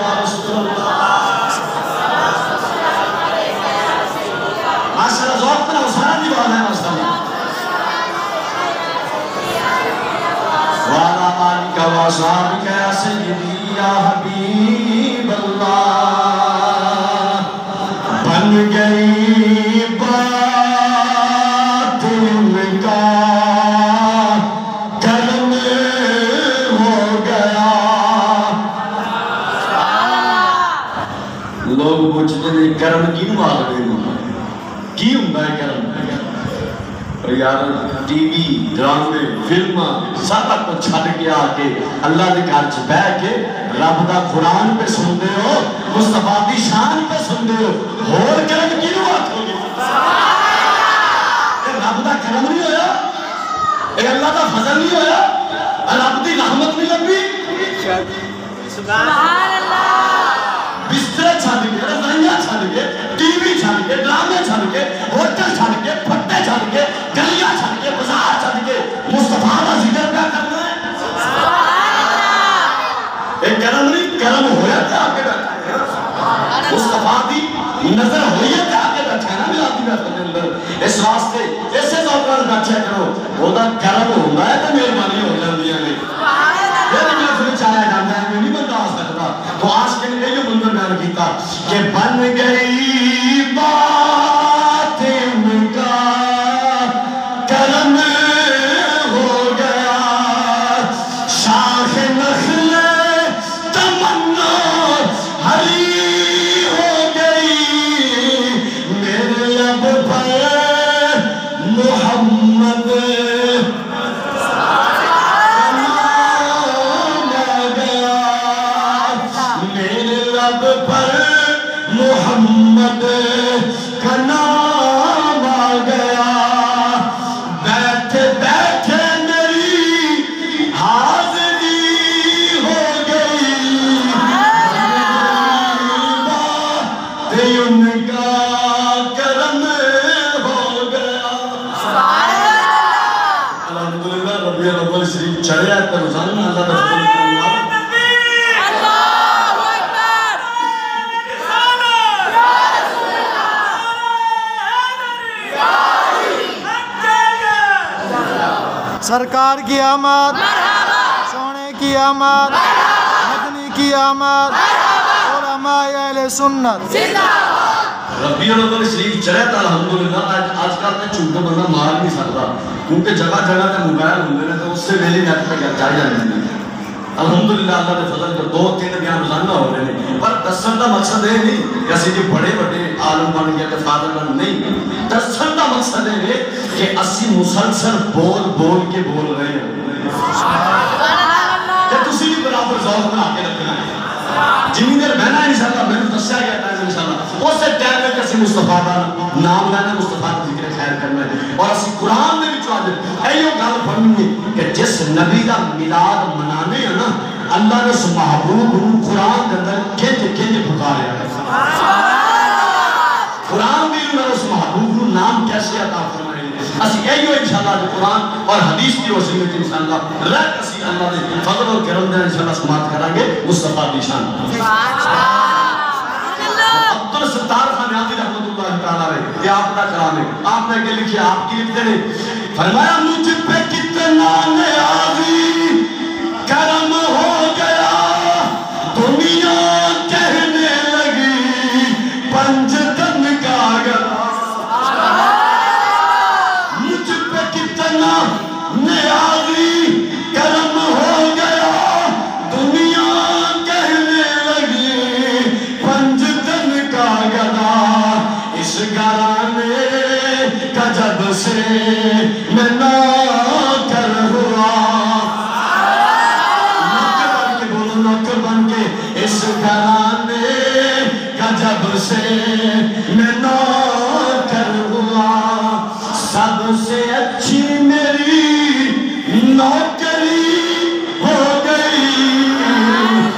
یا رسول اللہ ماشاءاللہ ذوق پر حسانہ دی بات ہے ماشاءاللہ وَعَلَىٰ آلِكَ وَأَصْحَابِكَ يَا سَيِّدِي يَا حَبِيبَ اللَّهِ بن گئی بات ان کا کرم ہو گیا لوگ پوچھتے ہیں کرم کیوں مانگتے ہیں کی ہوں ہے کرم یار ٹی وی ڈرامے فلم سب کو چھڑ کے آ کے اللہ کے گھر چ بہ کے رب دا قرآن پہ سنتے ہو مصطفیٰ دی شان پہ سنتے ہو اور کرم کیوں آکھو گے رب دا کرم نہیں ہویا اے اللہ دا فضل نہیں ہویا رب دی رحمت نہیں لگی سبحان اللہ بسترے چھڑ کے رضائیاں چھڑ کے ٹی وی چھڑ کے ڈرامے چھڑ کے ہوٹل چھڑ کے پھٹے چھڑ کے گلیاں چھڑ کے بازار چھڑ کے مصطفیٰ کا ذکر کیا کرنا ہے ایک کرم نہیں کرم ہویا تھا آپ کے بیٹھا ہے مصطفیٰ دی نظر ہوئی ہے تھا آپ کے بیٹھا ہے نا ملادی بیٹھا ہے اندر اس واسطے ایسے ذوقان بیٹھا کرو وہ دا کرم ہوگا ہے تو مہربانی ہو جاندی ہے یہ نہیں میں پھر چاہیا جاندہ ہے میں نہیں بندہ آ سکتا تو آج کے لیے یہ منظر بیان کیتا کہ بن گئی بات ان کا کرم ہو گیا شاخ نخل تمنا ہری ہو گئی میرے لب پر محمد محمد کا نام آ گیا بیٹھے بیٹھے میری حاضری ہو گئی بات ان کا کرم ہو گیا الحمدللہ ربیع الاول شریف چڑھے آئے پر رسالہ اللہ کا فضل کرنا سرکار کی آمد سونے کی آمد مدنی کی آمد علماء اہل سنت ربیع الاول شریف چڑھے تھا الحمدللہ آج کل میں چھوٹا بندہ مار نہیں سکتا کیونکہ جگہ جگہ تے موبائل ہوندے نے تو اس سے ویلی نیٹ پہ چاہیے جاندے نے الحمدللہ اللہ کے فضل کر 2-3 بیان روزانہ ہو رہے ہیں پر دسن کا مقصد ہے نہیں کہ اسی جو بڑے بڑے عالم بن گیا کہ فاضل بن نہیں دسن کا مقصد ہے کہ اسی مسلسل بول کے بول رہے ہیں کہ تسی بھی برابر ذوق بنا کے رکھنا ہے جنہی دیر بہنا ہے انشاءاللہ میں نے دسیا گیا ہے انشاءاللہ اس سے ٹائم میں کسی مصطفیٰ کا نام لینا مصطفیٰ کا ذکر خیر کرنا ہے اور اسی قرآن میں بھی چاہتے ایو گل پڑھنی ہے کہ جس نبی کا میلاد منانے ہیں نا اللہ نے اس محبوب قرآن کے اندر کھنج پکاریا ہے قرآن بھی انہوں نے اس محبوب نام کیسے عطا فرمائے اسی ایو انشاءاللہ جو قرآن اور حدیث کی روشنی میں انشاءاللہ رہ اسی اللہ نے فضل اور کرم دے انشاءاللہ سماعت کریں گے مصطفیٰ کی شان عبدالستار خان یادی رحمت اللہ تعالیٰ رہے یہ آپ کا کرام ہے آپ نے کہ لکھیا آپ کی لکھتے ہیں فرمایا مجھ پہ کتنا نیازی کرم ہو گیا دنیا کہنے لگی پنجتن کا گلا مجھ پہ کتنا نیازی کرم ہو گیا دنیا کہنے لگی پنجتن کا گلا اس گھرانے کا جب سے میں نوکر ہوا نوکر بن کے اس گھرانے کا جب سے میں نوکر ہوا سب سے اچھی میری نوکری ہو گئی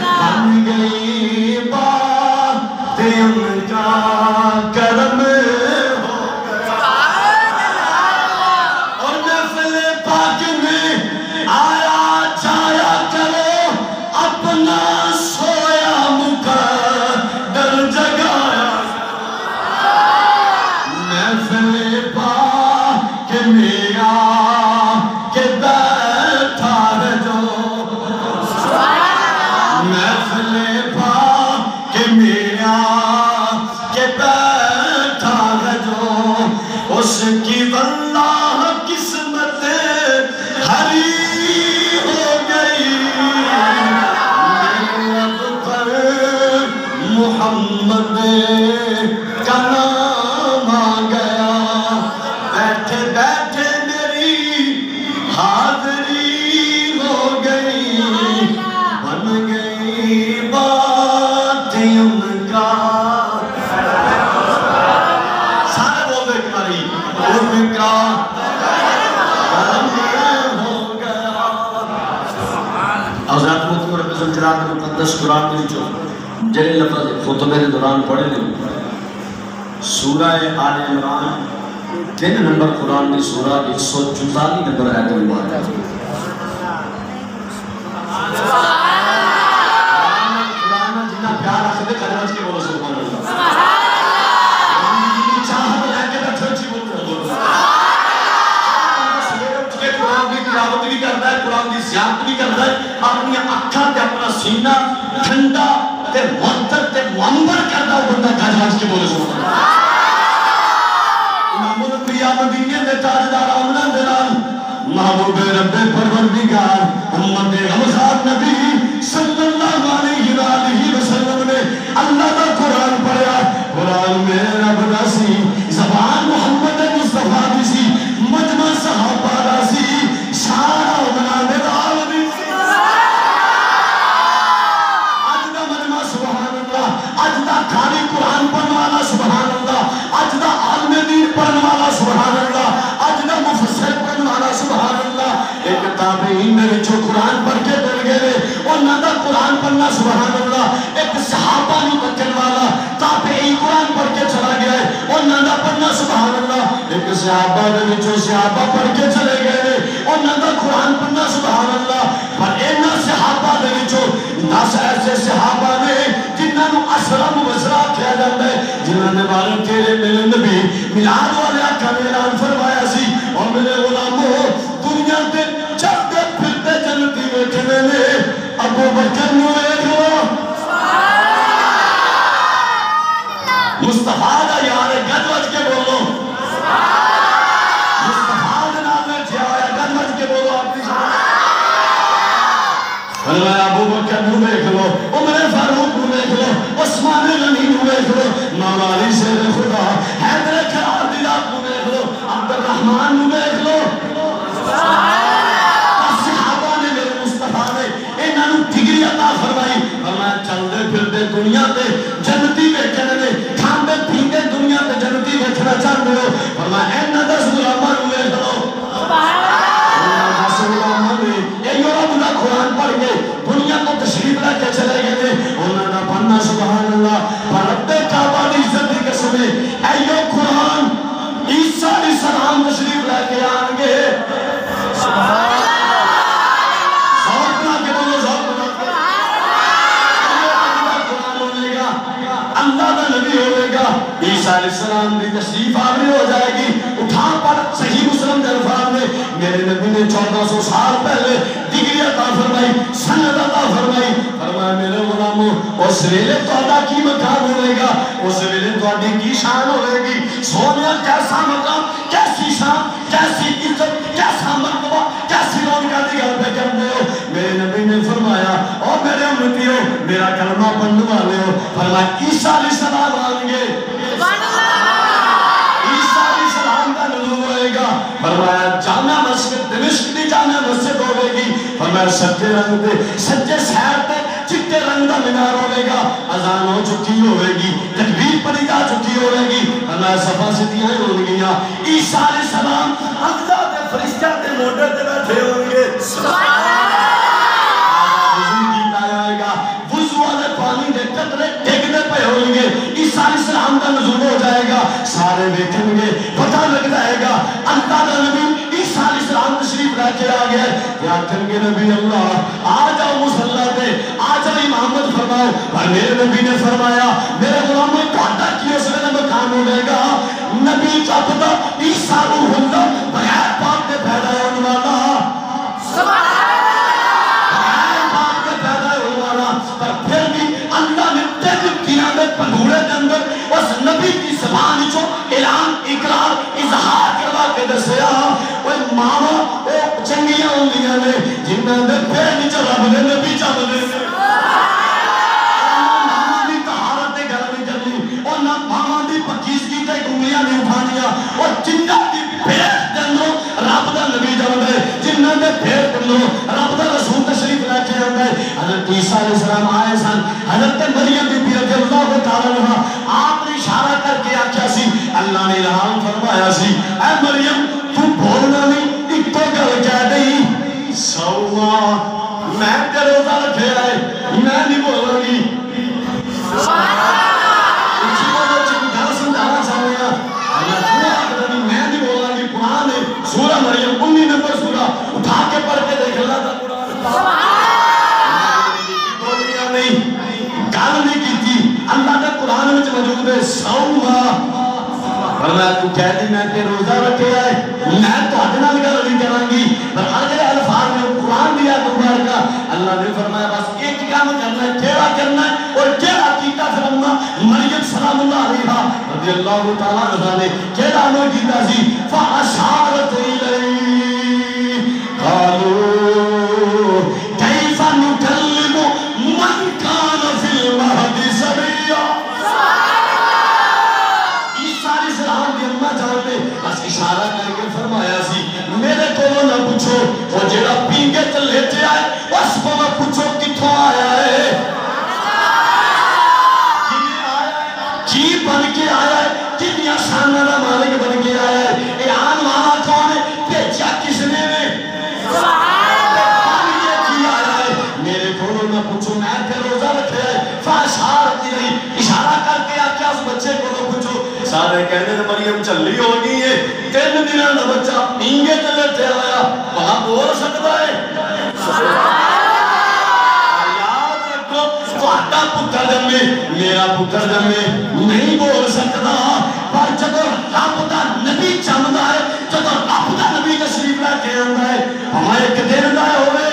بن گئی بات ان کا کرم سویا مکہ محمد کا نام آ گیا بیٹھے بیٹھے میری حاضری ہو گئی بن گئی بات ان کا سارے بول دے کاری ان کا حضرات محترم رب مقدس قرآن میں جو جڑے لفظ خطبے کے دوران پڑھے نے سورہ آل عمران 3 نمبر قرآن کی سورہ 144 نمبر آیت مبارک قرآن جنہ پیار رکھتے کھڑے بچ کے بولو سبحان اللہ چاہت رہ کے بیٹھے اچھی بولتے قرآن کی تلاوت بھی کرتا ہے قرآن کی زیارت بھی کرتا ہے اپنی اکھاں تے اپنا سینہ ٹھنڈا تے معطر تے منور کرتا ہے بندہ گج گج کے بولے سبحان اللہ امام الانبیاء مدینے دے تاجدار آمنہ دلال محبوب رب پروردگار امت غمخار نبی صلی اللہ علیہ وآلہ وسلم نے اللہ کا قرآن پڑھا قرآن میں رب ناسی زبان محمد مصطفیٰ دیسی مجمع صحابہ راسی شارع منامد عالمی اجدہ مجمع سبحان اللہ اجدہ کھاری قرآن پڑھنے والا سبحان اللہ اجدہ عالم دین پڑھنے والا سبحان اللہ اجدہ مفسر پڑھنے والا سبحان اللہ ایک تابعین میں جو قرآن پڑھ کے بڑھ گئے اور نہ قرآن پڑھنا سبحان اللہ ایک صحابہ نہیں بچن والا تابعین قرآن پڑھ کے چلا گیا ہے اور نہ پڑھنا سبحان اللہ ایک صحابہ نے جو صحابہ پڑھ کے چلے گئے اور نہ قرآن پڑھنا سبحان اللہ پر اینا صحابہ نے جو 10 ایسے صحابہ نے جنہاں نو اسرا مبشرہ کیا جاتا ہے جنہاں نے بارے تیرے میرے نبی میلاد والے آقا نے اعلان فرمایا سی اور میرے غلاموں دنیا تے چلتے پھرتے جنتی بیٹھے نے ابو بکر نو دیکھو مصطفیٰ دا یار گج وج کے بولو مصطفیٰ دا نام میں چھیا ہویا گج وج کے بولو آپ دی فرمایا ابو بکر نو دیکھ لو عمر فاروق نو دیکھ لو عثمان غنی نو دیکھ لو مولا علی شیر خدا حیدر کرار دلا نو دیکھ لو عبد الرحمن نو دیکھ لو صحابہ نے میرے مصطفیٰ نے انہاں نو ڈگری عطا فرمائی فرمایا چلدے پھردے دنیا تے جنتی بیٹھے نے کھاندے پیندے دنیا تے جنتی بیٹھنا چاہتے ہو فرمایا انہاں 10 غلاماں نو دیکھ لو قرآن پڑھ کے دنیا کو تشریف رکھ کے چلے گئے انہوں نے پڑھنا سبحان اللہ پر رب کعبہ دی عزت دی قسم ایو قرآن عیسیٰ علیہ السلام تشریف رکھ کے آن گے سبحان اللہ ذوق بنا کے بولو ذوق بنا کے اللہ قرآن ہونے گا اللہ کا نبی ہونے گا عیسیٰ علیہ السلام دی تشریف آوری ہو جائے گی اٹھا پر صحیح مسلم کے الفاظ میں میرے نبی نے 1400 سال پہلے ڈگری عطا فرمائی سند عطا فرمائی فرمایا میرے غلاموں اس ویلے تہاڈا کی مقام ہوے گا اس ویلے تہاڈی کی شان ہوے گی سونیا کیسا مقام کیسی شان کیسی عزت کیسا مرتبہ کیسی رونق دی گل پہ کرتے ہو میرے نبی نے فرمایا او میرے امتیو میرا کلمہ پڑھنے والے ہو فرمایا عیسیٰ علیہ السلام آئیں گے عیسیٰ علیہ السلام کا نزول ہوئے گا فرمایا جامعہ مسجد دمشق دی جامعہ مسجد ہوئے گی فرمایا سجے رنگ دے سجے سیر تے چٹے رنگ دا مینار ہوئے گا اذان ہو چکی ہوئے گی تکبیر پڑھی جا چکی ہوئے گی فرمایا صفا ستیاں ہو گیا عیسیٰ علیہ السلام اقضا تے فرشتہ تے موڈر تے بیٹھے ہوں گے سبحان اللہ وضو کیتا جائے گا وضو والے پانی دے قطرے ڈگنے پہ ہوئیں گے عیسیٰ علیہ السلام کا نزول ہو جائے گا سارے دیکھیں گے پتہ لگ جائے گا اللہ کا نبی عیسیٰ علیہ السلام تشریف رہ کے آ گئے کیا کہیں گے نبی اللہ آ جاؤ مصلی پہ آ جاؤ امامت فرماؤ اور میرے نبی نے فرمایا میرے غلاموں تہاڈا کی اس ویلے مقام ہوے گا نبی کا پتہ عیسیٰ روح اللہ بغیر پاک دے پیدا ہونے والا سبحان اللہ بغیر پاک دے پیدا ہونے والا پر پھر بھی اللہ نے تیج قیامت پنگوڑے کے اندر اس نبی کی زبان جو اعلان اقرار اظہار کروا کے دسیا وہ ماما وہ چنگیاں ہوندیاں نے جنہاں دے پیر نیچے رب دے نبی چاہتے ہیں ماما دی طہارت دے گھر حضرت مریم بی بی رضی اللہ تعالیٰ عنہ آپ نے اشارہ کر کے آکھیا سی اللہ نے الہام فرمایا سی اے مریم تو بولنا نہیں ایک تو گل کہہ دئی سوما میں تے روزہ رکھے آئے میں نہیں بولوں گی اسی کو جو گھر سمجھانا چاہوں گا میں نہیں بولوں گی قرآن ہے سورہ مریم 19 نمبر سورہ اٹھا کے پڑھ کے دیکھ اللہ تھا قرآن بولیا نہیں گل نہیں کی تھی اللہ کا قرآن میں موجود ہے سوما فرمایا تو کہہ دی میں تے روزہ رکھے آئے میں تو ادنا گل نہیں کروں گی پر اگلے الفاظ میں قرآن دیا مبارکہ اللہ نے فرمایا بس ایک کام کرنا ہے کیڑا کرنا ہے اور کیڑا کیتا پھر مریم سلام اللہ علیہا رضی اللہ تعالیٰ عنہ نے کیڑا نو کیتا سی فاشارت الیہ قالوا کیف نکلم من کان فی المہد صبیا بس اشارہ کر کے فرمایا سی میرے کو نہ پوچھو وہ جڑا پینگے تے لیٹے آئے اس کو نہ پوچھو کتھوں آیا ہے کی بن کے آیا ہے کتنی شانہ دا مالک بن کے آیا ہے اے آن والا کون ہے بھیجا کس نے بن کے کی آیا ہے میرے کو نہ پوچھو میں تے روزہ رکھے آئے فاشارت نہیں اشارہ کر کے آکیا اس بچے کو نہ پوچھو سارے کہنے مریم چلی ہو گئی ہے 3 دنوں کا بچہ پینگے تے لیٹے آیا وہاں بول سکتا ہے یاد رکھو تہاڈا پتر جمے میرا پتر جمے نہیں بول سکتا پر جب رب دا نبی جمدا ہے جب رب دا نبی تشریف لے کے آندا ہے ہمیں ایک دن دا ہوئے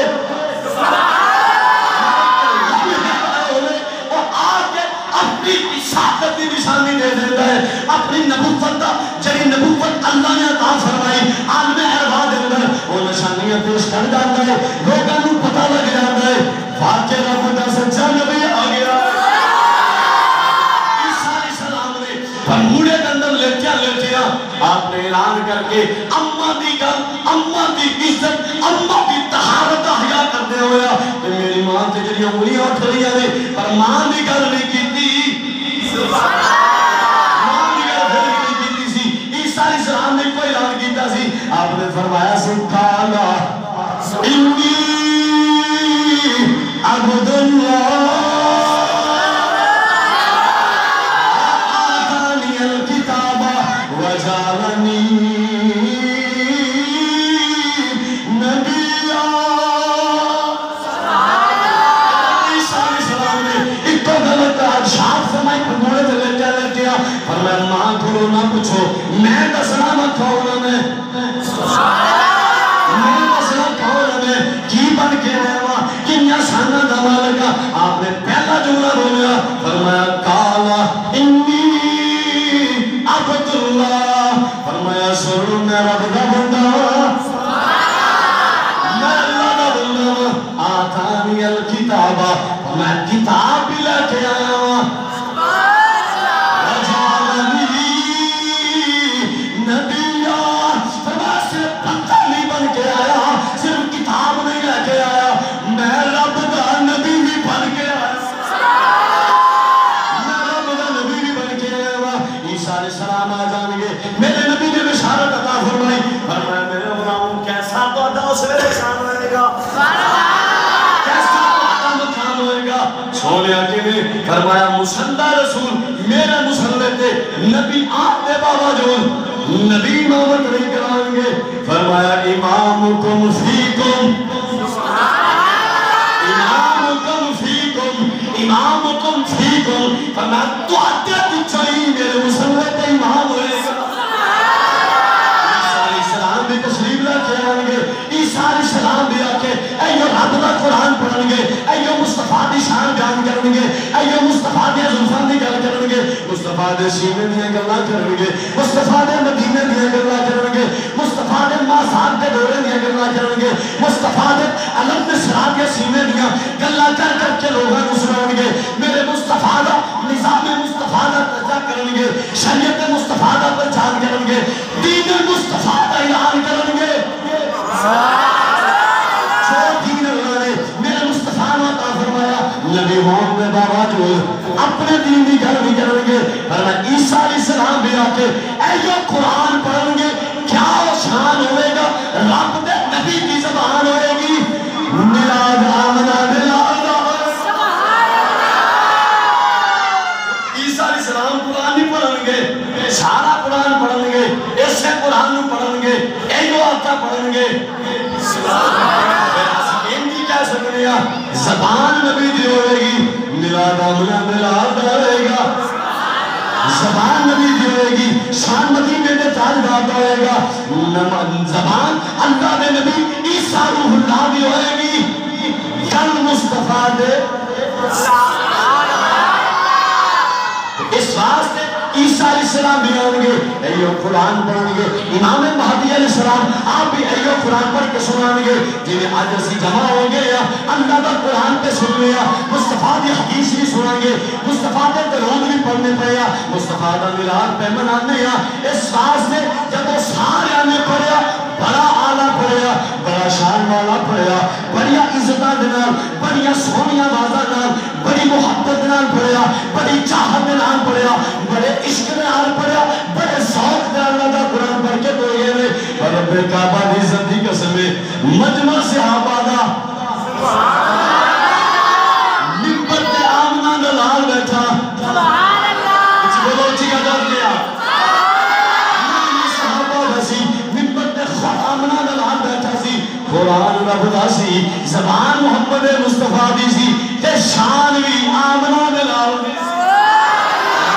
اپنی اشاعت کی نشانی دے دیتا ہے اپنی نبوت دا جڑی نبوت اللہ نے عطا فرمائی عالم ارواح دے اندر وہ نشانیاں پیش کر جاتا ہے لوگوں کو پتہ لگ جاتا ہے واقعہ رب دا سچا نبی آ گیا عیسیٰ علیہ السلام نے بھنگوڑے کے اندر لیٹیا آپ نے اعلان کر کے اماں دی گل اماں دی عزت اماں دی طہارت احیا کرتے ہویا کہ میری ماں تے جڑی انگلیاں اٹھ رہی ہیں پر ماں دی گل نہیں کی السلام نے کوئی اعلان کیتا سی آپ نے فرمایا سی قالا انی عبد اللہ آتانی الکتاب وجعلنی نبیا عیسیٰ علیہ السلام نے ایک تو غلط ارشاد فرمائی پھنگوڑے تے لیٹیا فرمایا ماں کو نہ پوچھو میں دسنا مت کھونا میں دسنا کھونا میں کی بن کے آیا کنیا شانہ دا مالکا آپ نے پہلا جملہ بولیا فرمایا قالا انی عبد اللہ فرمایا سنو میں رب دا بندہ میں اللہ دا بندہ آتانی الکتاب میں کتاب بھی لے کے آیا ہوں فرمایا مسلح رسول میرے مسلح تے نبی آپ دے بابا جو نبی امامت نہیں کرائیں گے فرمایا امامکم فیکم امامکم فیکم امامکم فیکم فرمایا تو آتے پچھائی میرے مسلح تے امام ہوئے گا عیسیٰ علیہ السلام بھی تشریف لے کے آئیں گے عیسیٰ علیہ السلام بھی آکے ایو رب دا قرآن پڑھیں گے ایو مصطفیٰ دی شان بیان کریں گے ایو مصطفیٰ دیا زلفان دی گل کریں گے مصطفیٰ دے سینے دیا گلہ کریں گے مصطفیٰ دے مدینہ دیا گلہ کریں گے مصطفیٰ دے مازاد دے دورے دیا گلہ کریں گے مصطفیٰ دے علم نسرا دیا سینے دیا گلہ کر کے لوگاں کو سنائیں گے میرے مصطفیٰ دا نظام مصطفیٰ دا تجا کریں گے شریعت مصطفیٰ دا پہچان کریں گے دین مصطفیٰ دا اعلان کریں گے جو دین اللہ نے میرے مصطفیٰ نے عطا فرمایا نبی ہوں میں باوجود اپنے دین کی گل نہیں کریں گے. عیسیٰ علیہ السلام بھی آ کے ایو قرآن پڑھیں گے, کیا شان ہوئے گا, رب دے نبی کی زبان ہوئے گی. میلاد آمنا میلاد عیسیٰ علیہ السلام قرآن نہیں پڑھیں گے, سارا قرآن پڑھیں گے, اسے قرآن نہیں پڑھیں گے, ایو آتا پڑھیں گے. کہہ سکتے ہیں زبان نبی دی ہوئے گی, میلاد آمنا میلاد ہوئے گا, زبان نبی دی ہوئے گی, شان مدینے دے تاجدار دا ہوئے گا, زبان اللہ دے نبی عیسیٰ روح اللہ دی ہوئے گی, کل مصطفیٰ دے. اس واسطے عیسیٰ علیہ السلام بھی آؤں گے, ایو قرآن پڑھیں گے. امام مہدی علیہ السلام آپ بھی ایو قرآن پڑھ کے سنائیں گے. جنہیں آج اسی جمع ہو گئے یا اللہ دا قرآن پہ سن لیا, مصطفیٰ دی حدیث بھی سنائیں گے, مصطفیٰ دے درود بھی پڑھنے پہ یا مصطفیٰ دا میلاد پہ منانے یا. اس واسطے جب وہ سارے نے پڑھیا, بڑا آلہ پڑھیا, بڑا شان والا پڑھیا, بڑی عزتہ دنال, بڑی سونیاں بازا نال, بڑی محبت نال پڑھیا, بڑی چاہت نال پڑھیا, بڑے عشق نال پڑھیا, بڑے ذوق نال اللہ دا قرآن پڑھ کے تو یہ نے رب کعبہ دی عزت دی قسم مجمع صحابہ دا منبر تے آمنہ نلال بیٹھا. سبحان اللہ. کچھ بولو اچھی کا جواب لیا. قرآن رب دا سی, زبان محمد مصطفیٰ دی سی, تے شان بھی آمنہ دلال دی سی.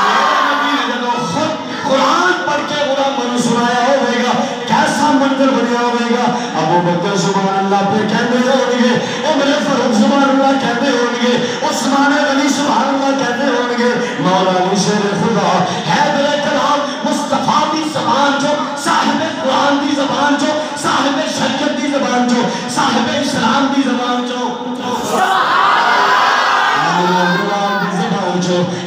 میرے نبی نے جب خود قرآن پڑھ کے قرآن سنایا ہوئے گا, کیسا منظر بنیا ہوئے گا. ابو بکر سبحان اللہ پہ کہتے ہوئے, عمر فاروق سبحان اللہ کہتے ہوئے, عثمان غنی سبحان اللہ کہتے ہوئے, مولا علی شیر خدا حیدر کرام مصطفیٰ دی زبان جو, صاحب قرآن دی زبان جو, صاحب شریعت دی زبان جو, صاحب اسلام دی زبان جو,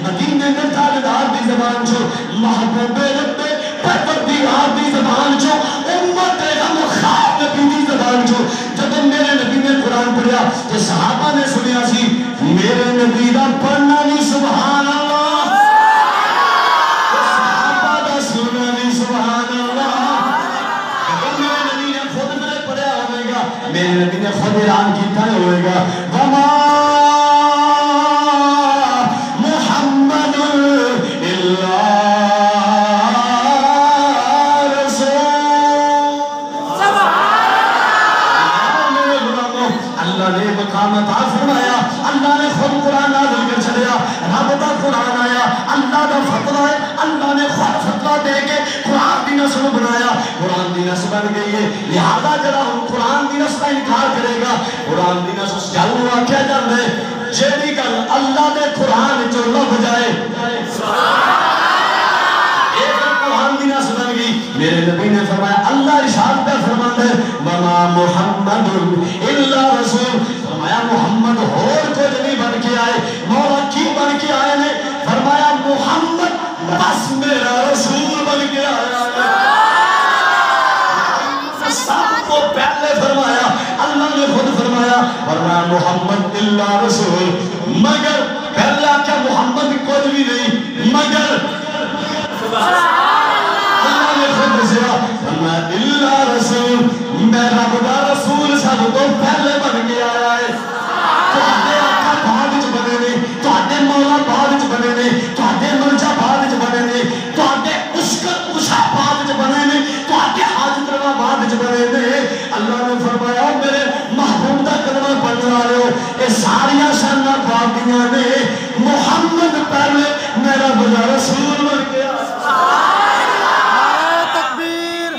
مدینے میں تاجدار دی زبان جو, محبوب رب پروردگار دی زبان جو, امت غم خواب نبی دی زبان جو. جب میرے نبی نے قرآن پڑھیا کہ صحابہ نے سنیا سی, میرے نبی دا پڑھنا نہیں سبحان اللہ, صحابہ دا سننا نہیں سبحان اللہ. میرے نبی نے خود میں پڑھیا ہوئے گا, میرے نبی نے خود اعلان کیتا ہوئے گا, وما محمد الا رسول. اللہ نے مقام عطا فرمایا, اللہ نے خود قرآن نازل کر چلیا, رب دا قرآن آیا, اللہ دا فتوہ ہے, اللہ نے خود فتوہ دے کے قرآن دی نسل بنایا. قرآن دی نسل بن گئی ہے, لہذا جڑا ہم قرآن دی نسل کا انکار کرے گا, قرآن دی نسل جل واقعہ جل ہے, جیڑی گل اللہ دے قرآن جو لب جائے, ایک قرآن دی نسل بن گئی. میرے نبی نے فرمایا, اللہ ارشاد پہ فرماتا ہے, وما محمد الا رسول. فرمایا محمد اور کچھ نہیں بن کے آئے. مولا کی بن کے آئے نے؟ فرمایا محمد بس میرا رسول بن کے آیا ہے. سب کو پہلے فرمایا, اللہ نے خود فرمایا, فرمایا محمد الا رسول, مگر پہلا کیا محمد کچھ بھی نہیں مگر اللہ نے خود دسیا, فرمایا الا رسول, میرا بڑا رسول سب تو پہلے بن کے آیا ہے. تہاڈے آقا بعد وچ بنے نے, تہاڈے مولا بعد وچ بنے نے, تہاڈے مرجع بعد وچ بنے نے, تہاڈے عشق عشا بعد وچ بنے نے, تہاڈے حاجت روا بعد وچ بنے نے. اللہ نے فرمایا میرے محبوب دا کلمہ پڑھنے والے ہو, اے ساریاں شاناں پاکیاں نے, محمد پہلے میرا بڑا رسول بن کے آیا. تکبیر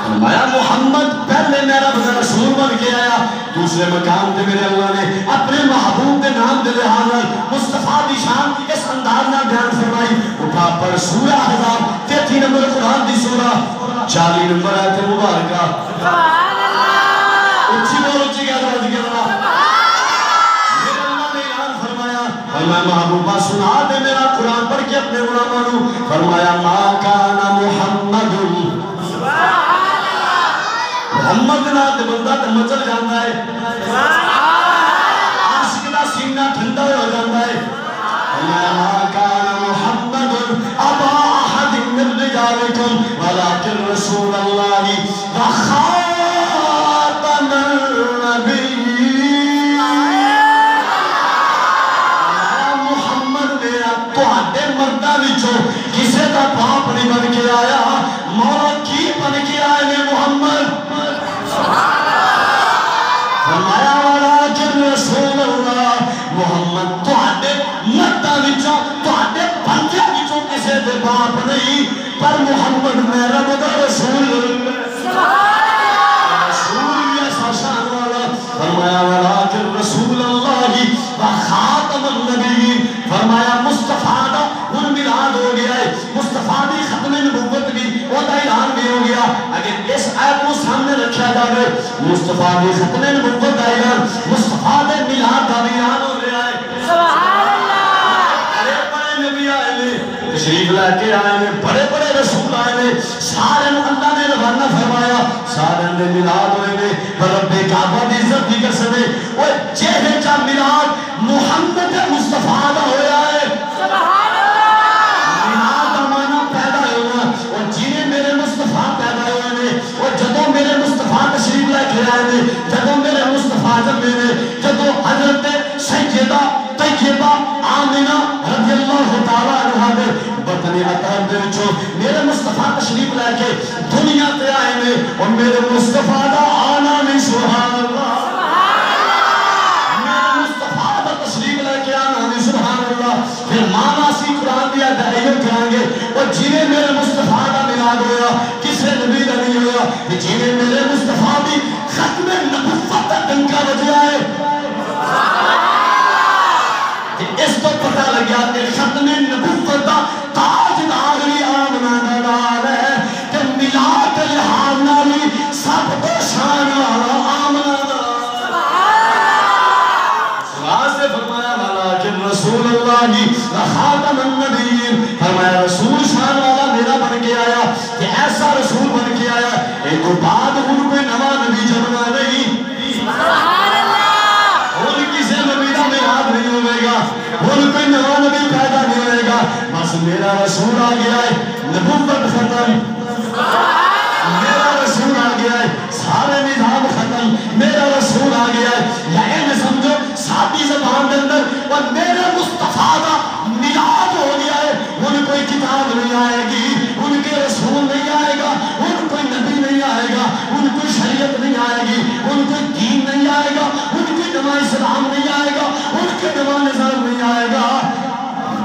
فرمایا محمد پہلے میرا بڑا رسول بن کے آیا. دوسرے مقام پہ میرے اللہ نے اپنے محبوب کے نام دے لحاظ مصطفیٰ دی شان اس انداز نہ بیان فرمائی. اٹھا پر سورہ احزاب 33 نمبر قرآن دی سورہ 40 نمبر آیت مبارکہ. اچھی بول اچھی کہہ دو. میرے اللہ نے اعلان فرمایا, فرمایا محبوبہ سنا دے میرا قرآن پڑھ کے اپنے غلاموں کو. فرمایا ما کان محمد محمد نہ تے بندہ تے مچل جاندا ہے, عاشق دا سینہ ٹھنڈا ہو جاندا ہے. فرمایا ما کان محمد ابا احد من رجالکم ولکن رسول اللہ وخاتم النبی. محمد میرا تہاڈے مرداں وچوں کسے دا باپ نہیں بن کے آیا, مولا کی بن کے آئے نے محمد. فرمایا ولیکن رسول اللہ محمد تہاڈے مرداں وچوں تہاڈے بندیاں وچوں کسے دے باپ نہیں, پر محمد میرا رب دا رسول رسول ایسا شان والا. فرمایا ولیکن رسول اللہ وخاتم النبیین. فرمایا مصطفیٰ دا ان ملاد ہو گیا ہے, مصطفیٰ دی ختم نبوت بھی وہ دا اعلان بھی ہو گیا. اگر اس آیت کو سامنے رکھا جائے مصطفیٰ دی ختم نبوت دا اعلان, مصطفیٰ دے ملاد دا بھی اعلان ہو رہا ہے. سبحان اللہ. بڑے بڑے نبی آئے نے, تشریف لے کے آئے نے, بڑے بڑے رسول آئے نے, سارے اللہ نے روانہ فرمایا, سارے نے ملاد ہوئے نے. پر رب کعبہ دی عزت کی قسم ہے وہ چہرے کا ملاد محمد مصطفیٰ دا ہویا ہے. سبحان اللہ. ملاد دا معنی پیدا ہونا, اور جنہیں میرے مصطفیٰ پیدا ہوئے نے, اور جدوں میرے مصطفیٰ تشریف لے کے آئے نے, جدوں میرے مصطفیٰ جمعے نے, جدوں حضرت سیدہ طیبہ آمنہ رضی اللہ تعالیٰ عنہ دے بطن عطار دے وچوں میرے مصطفیٰ تشریف لے کے دنیا تے آئے نے, اور میرے مصطفیٰ دا آنا نہیں. سبحان اللہ. میرے مصطفیٰ دا تشریف لے کے آنا نہیں. سبحان اللہ. پھر مانا سی قرآن دیا دائیوں کریں گے, اور جنہیں میرے مصطفیٰ دا ملاد ہویا کسے نبی دا نہیں ہویا, جنہیں میرے مصطفیٰ دی ختم نبوت دا ڈنکا بجیا ہے. اس تو پتہ لگیا کہ ختم نبوت دا تاجدار بھی آمنہ دا نال ہے, کہ ملاد لحاظ نالی سب تو شان والا آمنہ دا. سبحان سے فرمایا ولیکن رسول اللہ خاتم النبیین. فرمایا رسول شان والا میرا بن کے آیا, کہ ایسا رسول بن کے آیا ایک تو بعد ان کوئی نوا نبی جمنا نہیں. سبحان اللہ. ان کسی نبی دا میلاد نہیں ہوئے گا, ان کوئی نوا نبی پیدا نہیں ہوئے گا, بس میرا رسول آ گیا ہے, نبوت ختم. میرا رسول آ گیا ہے, سارے نظام ختم. میرا رسول آ گیا ہے, یا اے سمجھو ساتھی زبان کے اندر اور میرے مصطفیٰ دا ملاد ہو گیا ہے. ان کوئی کتاب نہیں آئے گی, ان کے رسول نہیں آئے گا, ان کوئی نبی نہیں آئے گا, ان کوئی شریعت نہیں آئے گی, ان کوئی دین نہیں آئے گا, ان کوئی نواں اسلام نہیں آئے گا, ان کے نواں نظام نہیں آئے گا.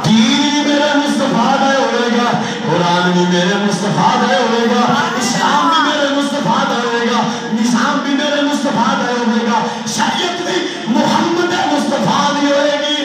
دین بھی میرے مصطفیٰ دا ہوئے گا, قرآن بھی میرے مصطفیٰ دا ہوئے گا, اسلام بھی میرے مصطفیٰ دا ہوئے گا, نظام بھی میرے مصطفیٰ دا ہوئے گا, شریعت بھی محمد مصطفیٰ دی ہوئے گی.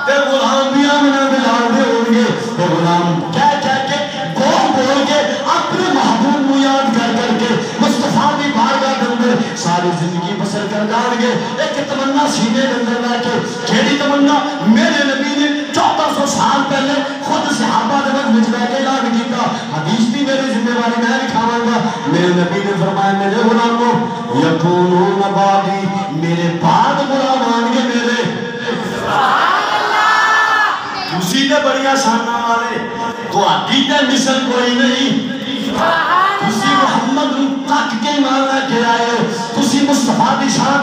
تے غلام بھی آمنہ بلال دے ہوں گے, وہ غلام کہہ کے بول کے اپنے محبوب کو یاد کر کے مصطفیٰ دی بارگاہ کے اندر ساری زندگی بسر کر جان گے. ایک تمنا سینے کے اندر لا کے, کھیڑی تمنا میرے نبی نے 1400 سال پہلے خود صحابہ دے وقت مجھ بیٹھے اعلان کیتا. حدیث دی میری ذمہ داری میں لکھاواں گا. میرے نبی نے فرمایا میرے غلاموں یکونون بعدی, میرے بعد غلام آن گے میرے. تسی تے بڑی آساناں والے, تہاڈی تے مثل کوئی نہیں. تسی محمد نو تک کے ایمان لے کے آئے ہو, تسی مصطفیٰ دی شان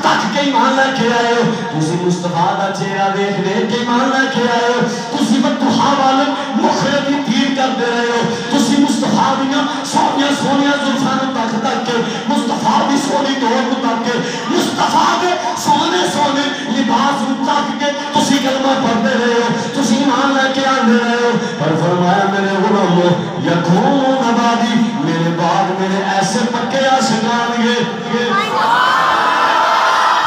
تک کے ایمان لے کے آئے ہو, تسی مصطفیٰ دا چہرہ دیکھ کے ایمان لے کے آئے ہو, تسی بطوحا والے مخربی تیر کر دے رہے ہو, تسی مصطفیٰ دیاں سونیاں زلفان تک کے, مصطفیٰ دی سونی دور کو تک کے, مصطفیٰ دے سونے لباس کو تک کے تسی کلمہ پڑھ دے رہے ہو, تسی ایمان لے کے آنے رہے ہو. پر فرمایا میرے غلاموں یکون بعدی, میرے بعد میرے ایسے پکے عاشقان گے.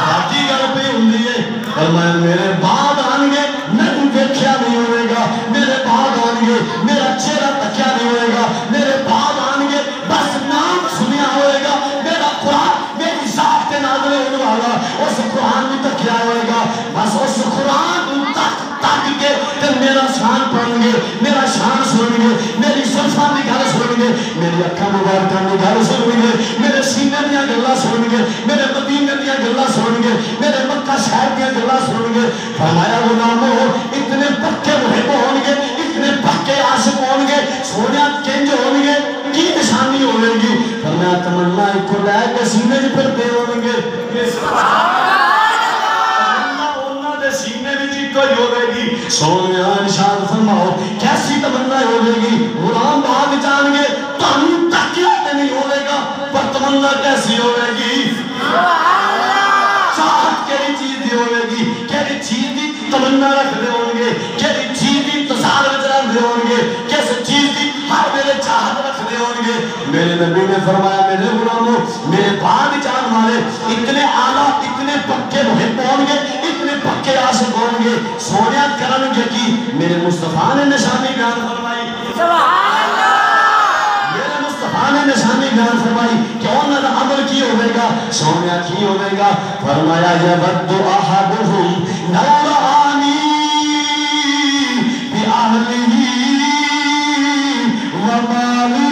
باقی گل پہ ہوندی ہے, فرمایا میرے بعد آن گے نہیں دیکھیا نہیں ہوئے گا, میرے بعد آن گے میرا چہرہ تکیا نہیں ہوئے گا, میرے بعد آن گے بس نام سنیا ہوئے گا, میرا قرآن میری ذات کے نازل ہونے والا اس قرآن بھی تکیا ہوئے گا, میرا شان پڑھیں گے, میرا شان سنیں گے, میری زلفاں دی گل سنیں گے, میری اکھاں مبارکاں دی گل سنیں گے, میرے سینے دیاں گلاں سنیں گے, میرے مدینے دیاں گلاں سنیں گے, میرے مکہ شہر دیاں گلاں سنیں گے. فرمایا غلامو اتنے پکے محب ہون گے, اتنے پکے عاشق ہون گے, سونیا کنج ہون گے, کی نشانی ہوے گی؟ فرمایا تمنا ایک لے کے سینے وچ پھرتے ہون گے. سینے میں جی کوئی ہوئے گی. سونیا ارشاد فرماؤ کیسی تمنا ہوئے گی؟ غلام بھاگ جان گے تم تکیا تے نہیں ہوئے گا, پر تمنا کیسی ہوئے گی؟ چاہت کیری چیز دی ہوئے گی, کیری چیز دی تمنا رکھ دے ہوں گے, کیری چیز دی انتظار وچ رکھ دے ہوں گے, کیسے چیز دی ہر میرے چاہت رکھ دے ہوں گے. میرے نبی نے فرمایا میرے غلاموں میرے بھاگ جان والے اتنے اعلیٰ اتنے پکے محب ہوں گے, پکے عاشق ہوں گے, سونیا کرن گے کی میرے مصطفیٰ نے نشانی بیان فرمائی. میرے مصطفیٰ نے نشانی بیان فرمائی کہ انہوں نے عمل کی ہوئے گا. سونیا کی ہوئے گا؟ فرمایا یود احدہم لو رآنی بأہلہ ومالہ.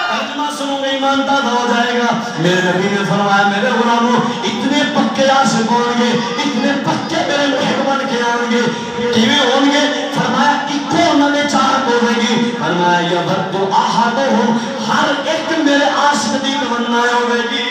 ترجمہ سنو گے ایمان تازہ ہو جائے گا. میرے نبی نے فرمایا میرے غلاموں اتنے پکے عاشق ہوں گے, اتنے پکے میرے محب بن کے آئیں گے, کیویں ہوں گے؟ فرمایا اکو انہوں نے چاہت ہوئے گی. فرمایا یود احدہم ہر ایک میرے عاشق دی تمنا ہوئے گی.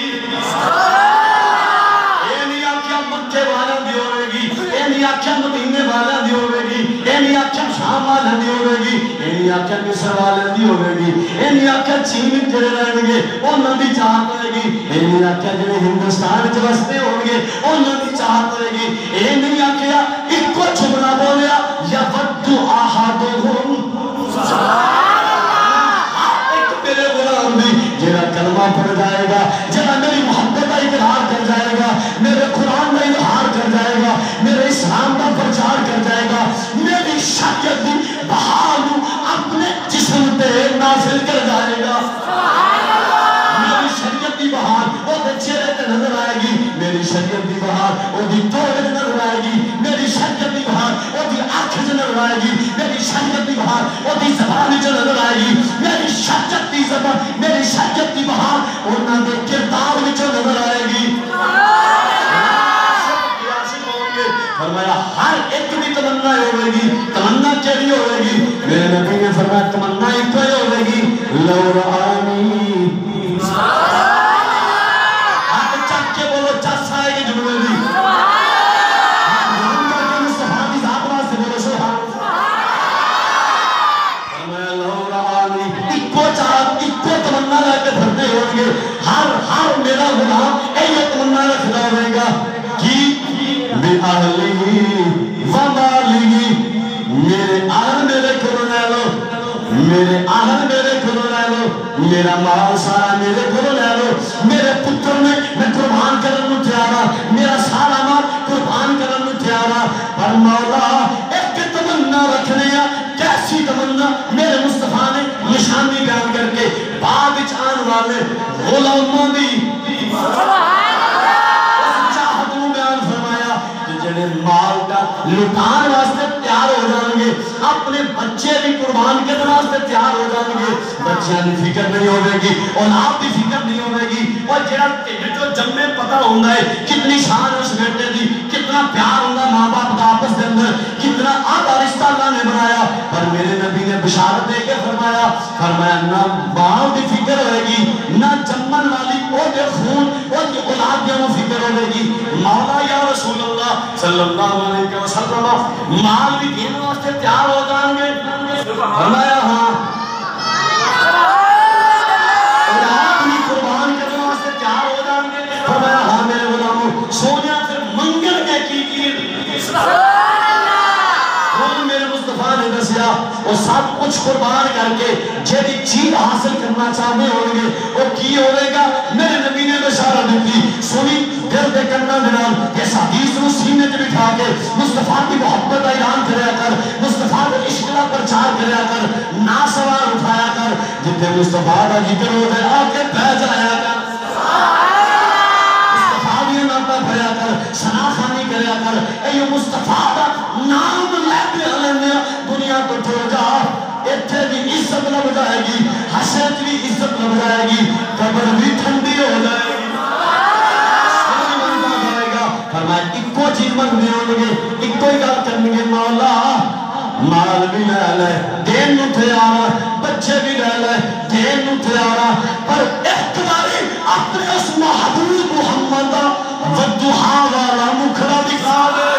اے نہیں آکھیا مکے والا دی ہوئے گی, اے نہیں آکھیا مدینے والا دی ہوئے گی, اے نہیں آکھیا شام والا دی ہوئے گی, اے نہیں آکھیا مصر والا دی ہوئے گی, اے نہیں آکھیا چین جڑے رہن گے انہوں دی چاہت ہوئے گی, اے نہیں آکھیا جڑے ہندوستان چ وستے ہوں گے انہوں دی چاہت ہوئے گی. اے نہیں آکھیا ایک کو جملہ بولیا یود احدہم میرے غلام بھی جیڑا کلمہ پڑھ جائے گا, جیڑا میری محبت کا اقرار کر جائے گا, میرے قرآن کا اظہار کر جائے گا, میرے اسلام کا پرچار کر جائے گا, میری شریعت دی بہار اپنے جسم تے نافذ کر جائے گا. میری شریعت دی بہار وہ دے چہرے تے نظر آئے گی, میری شریعت دی بہار وہ دی توڑ نظر آئے گی, میری شریعت دی بہار وہ دی آنکھ نظر آئے گی, میری شریعت دی بہار وہ دی زبان نظر آئے گی, میری شریعت دی زبان میری شریعت دی بہار انہاں دے کردار وچ نظر آئے گی. فرمایا ہر ایک بھی تمنا ہوئے گی. تمنا کیلی ہوئے گی؟ میرے نبی نے فرمایا تمنا ایک کوئی ہوئے گی لو رآنی. ہاتھ چک کے بولو چس آئے گی جملے دی. مصطفیٰ کی ذات واسطے بولو سبحان اللہ. فرمایا لو رآنی ایکو چاہت ایکو تمنا لے کے پھرتے ہوں گے. ہر میرا غلام یہ تمنا رکھتا ہوئے گا کہ بِأَهْلِهِ وَمَالِهِ میرے اہل میرے کو لے لو, میرے اہل میرے کو لے لو, میرا مال سارا میرے کو لے لو, میرے پتر میں قربان کرنے تیارا, میرا سارا مال قربان کرنے تیارا. پر مولا ایک تمنا رکھنے ہیں. کیسی تمنا؟ میرے مصطفیٰ نے نشانی بیان کر کے بعد آن والے غلاموں دی جڑے مال کا لٹان واسطے تیار ہو جائیں گے, اپنے بچے بھی قربان کرنے واسطے تیار ہو جائیں گے. بچیاں دی فکر نہیں ہوئے گی, اولاد دی فکر نہیں ہوئے گی. اور جڑا جو جمعے پتہ ہوندہ ہے کتنی شان اس بیٹے دی, کتنا پیار ہوندہ ماں باپ کا آپس دے اندر, کتنا آدھا رشتہ اللہ نے بنایا. پر میرے نبی نے بشارت دے کے فرمایا نہ مال دی فکر ہوئے گی, نہ جمن والی او دے خون او دی اولاد دی فکر ہوئے گی. مولا یا رسول اللہ صلی اللہ علیہ وسلم مال بھی دین واسطے تیار ہو جائیں گے؟ فرمایا ہاں. اولاد بھی قربان کرنے واسطے تیار ہو جائیں گے؟ فرمایا ہاں میرے غلاموں. سونیا پھر منگل کے کی میرے مصطفیٰ نے دسیا وہ سب کچھ قربان کر کے جیڑی چیز حاصل کرنا چاہتے ہوں گے وہ کی ہوئے گا. میرے نبی نے بشارت دیتی سنی دل دے کرنا دنال اس حدیث نو سینے تے بٹھا کے مصطفیٰ کی محبت کا اعلان کریا کر, مصطفیٰ کے عشق کا پرچار کریا کر, نا سوال اٹھایا کر, جتنے مصطفیٰ کا ذکر ہو جائے آ کے بہ جایا کر, مصطفیٰ بھی ناتا بھریا کر, سنا خانی کریا کر. یہ مصطفیٰ دا نام لیتے ہیں دنیا تو ٹھو جا اتھے بھی عزت لگ جائے گی حشرت بھی عزت لگ جائے گی قبر بھی ٹھنڈی ہو جائے گی ساری بنتا جائے گا فرمایا ایکو چیز بندے ہوں گے ایکو ہی گل کریں گے مولا مال بھی لے لے دین نو تیارا بچے بھی لے لے دین نو تیارا پر اختیاری اپنے اس محبوب محمد دا والضحا والا مکھڑا دکھا دے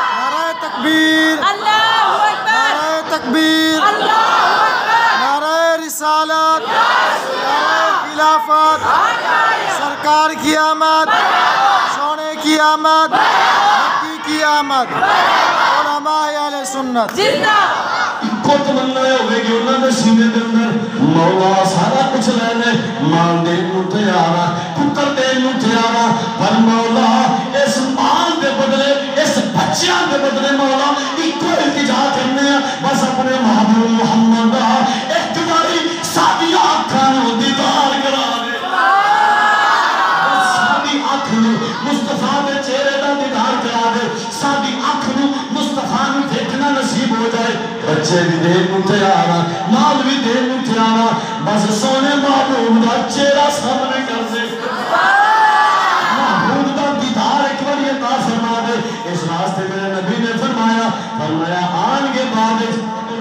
نعرہ تکبیر اللہ اکبر نعرہ تکبیر اللہ اکبر نعرہ رسالت نعرہ خلافت سرکار کی آمد سونے کی آمد نبی کی آمد علماء اہل سنت زندہ کو تمنا ہوئے گی انہوں نے سینے دے اندر مولا سارا کچھ لینے مال دین نو تیارا پتر دین نو تیارا پر مولا اس مال دے بدلے اس بچیاں دے بدلے مولا ایکو التجا کرنے ہیں بس اپنے محبوب محمد ایک باری سادی آنکھاں دیدار کرا دے سادی آنکھاں مصطفیٰ دے چہرے دا دیدار کرا دے سادی آنکھاں مصطفیٰ نے دیکھنا نصیب ہو جائے بچے بھی دین نو تیارا مال بھی دین نو تیارا بس سونے محبوب دا چہرہ سامنے کر دے محبوب دا دیدار ایک بار یہ تا فرما دے اس راستے میرے نبی نے فرمایا آن کے بعد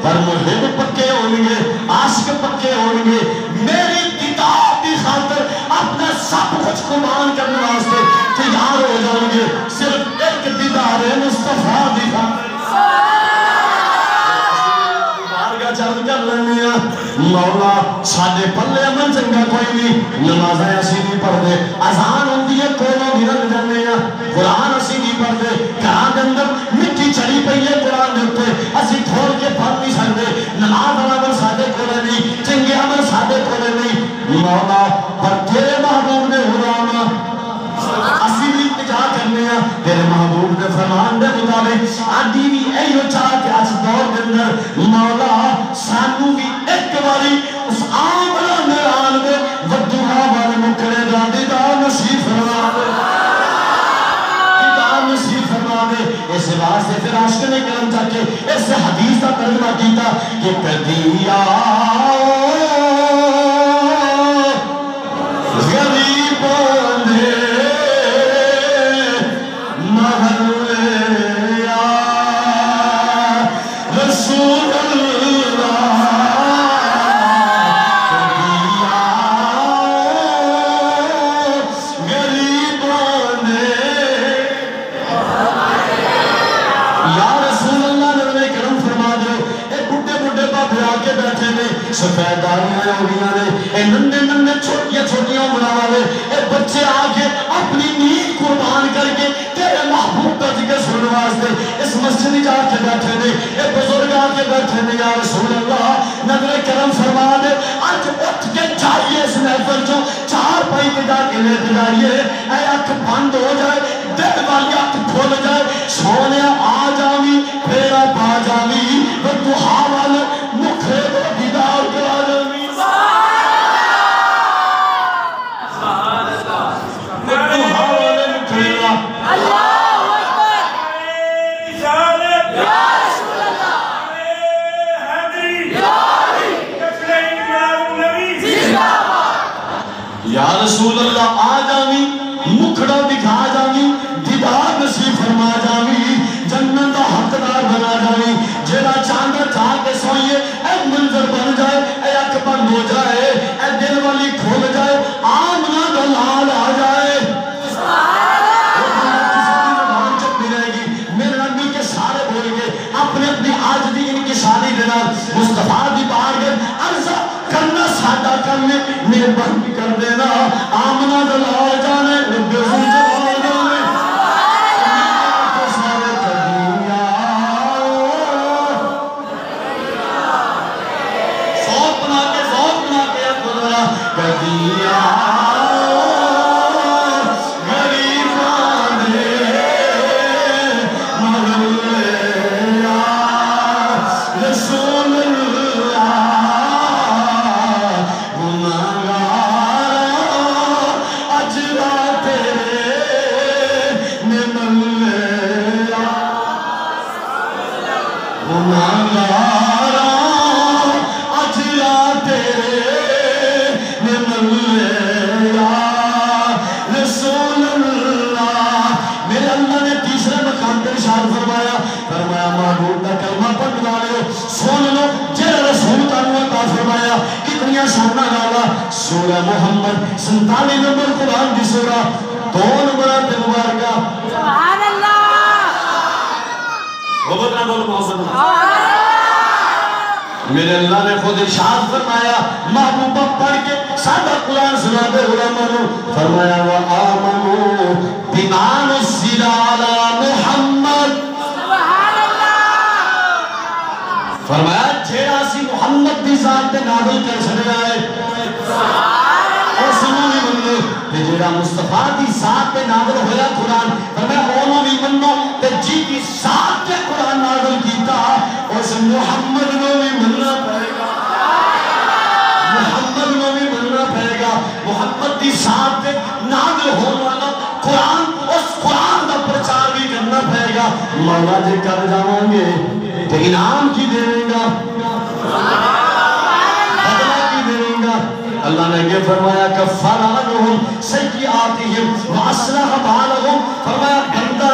پر محب پکے ہونگے عاشق پکے ہونگے میری دیدار دی خاطر اپنا سب کچھ قربان کرنے واسطے تیار ہو جائیں گے صرف ایک دیدار مصطفیٰ دی خاطر چل کر لینے مولا ساڑھے پلے امن چنگا کوئی نہیں نمازیں اسی نہیں پڑھ دے اذان ہوندی ہے کولوں بھی رکھ جانے قرآن اسی نہیں پڑھ دے گھران کے اندر مٹی چڑی پئی ہے قرآن دیتے اسی کھول کے پڑھ نہیں سکتے نماز عمل ساڑھے کھولے نہیں چنگے عمل ساڑھے کھولے نہیں مولا پر تیرے محبوب نے غلاما اسی بھی اتجاہ کرنے ہیں تیرے محبوب نے فرمان دے مطابق آدھی بھی ایو چاہ کہ آج دور کے اندر مولا سانو بھی ایک باری اس آمرہ میران میں ودوہا والے مکڑے دا دیدار نصیب فرما دے دیدار نصیب فرما دے اس واسطے پھر عاشق نے کرم چاہ کے اس حدیث کا ترجمہ کیتا کہ کدی آؤ غریبوں نے سفید داریاں ہوگیاں نے اے نندے نندے چھوٹیاں چھوٹیاں عمرہ والے اے بچے آگے اپنی نیند قربان کر کے تیرے محبوب کا ذکر سننے واسطے اس مسجد جا کے بیٹھے نے اے بزرگ آ کے بیٹھے نے یا رسول اللہ نظر کرم فرما دے آج اٹھ کے چاہیے اس محفل جو چار پائی کے جا کے لیتے جائیے اے اکھ بند ہو جائے دل والی اکھ کھول جائے سونے آ جاوی پھیرا پا جاوی وہ دعا والے مکھے دو دیدار کرا جاوی دعا والے مکھے دو اللہ اکبر رسالت یا رسول اللہ حیدری یا علی کچھلیں جناب نبی زندہ باد یا رسول اللہ آ جاوی مکھڑا دکھا جاوی دیدار نصیب فرما جاوی جنت دا حقدار بنا جاوی جیڑا چاندہ چاہ کے سوئیے اے منظر بن جائے اے اکھ بند ہو جائے اے دل والی کھول جائے آمنہ دلال آ جائے اپنے اپنی آجدی ان کی شادی دینا مصطفیٰ دی بارگاہ عرضہ کرنا سادہ کرنے مہربانی کر دینا آمنہ دلال جانے رب زلجلال جانے سارے کدیا سوپ بنا کے اپنا کدیا رسول اللہ گناہگار اللہ نے تیسرے مقام پر ارشاد فرمایا محبوب کا کلمہ پڑھ لو سن لو جڑا رسول تانوں عطا فرمایا کتنی شاناں والا سورہ محمد 47 نمبر قرآن دی سورہ 2 نمبر تے مبارکہ سبحان اللہ محبت نہ بول محمد میرے اللہ نے خود ارشاد فرمایا محبوبہ پڑھ کے سادہ قرآن سنا دے علماء نے فرمایا وآمنوا بما نزل علی محمد سبحان اللہ فرمایا جیڑا سی محمد دی ذات تے نازل کر چھڑیا ہے اس نوں بھی منو تے جیڑا مصطفیٰ دی ذات تے نازل ہویا قرآن فرمایا اونوں بھی منو تے جی دی ذات تے قرآن نازل کیتا اس محمد نوں بھی مننا پڑے گا محمد نوں بھی مننا پڑے گا محمد دی ذات تے نازل ہونے والا قرآن اس قرآن دا پرچار بھی کرنا پڑے گا مولا جے کر جاواں گے تے انعام کی دے گا بدلہ کی دے گا اللہ نے یہ فرمایا کفر عنہم سیئاتہم واصلح بالہم فرمایا بندہ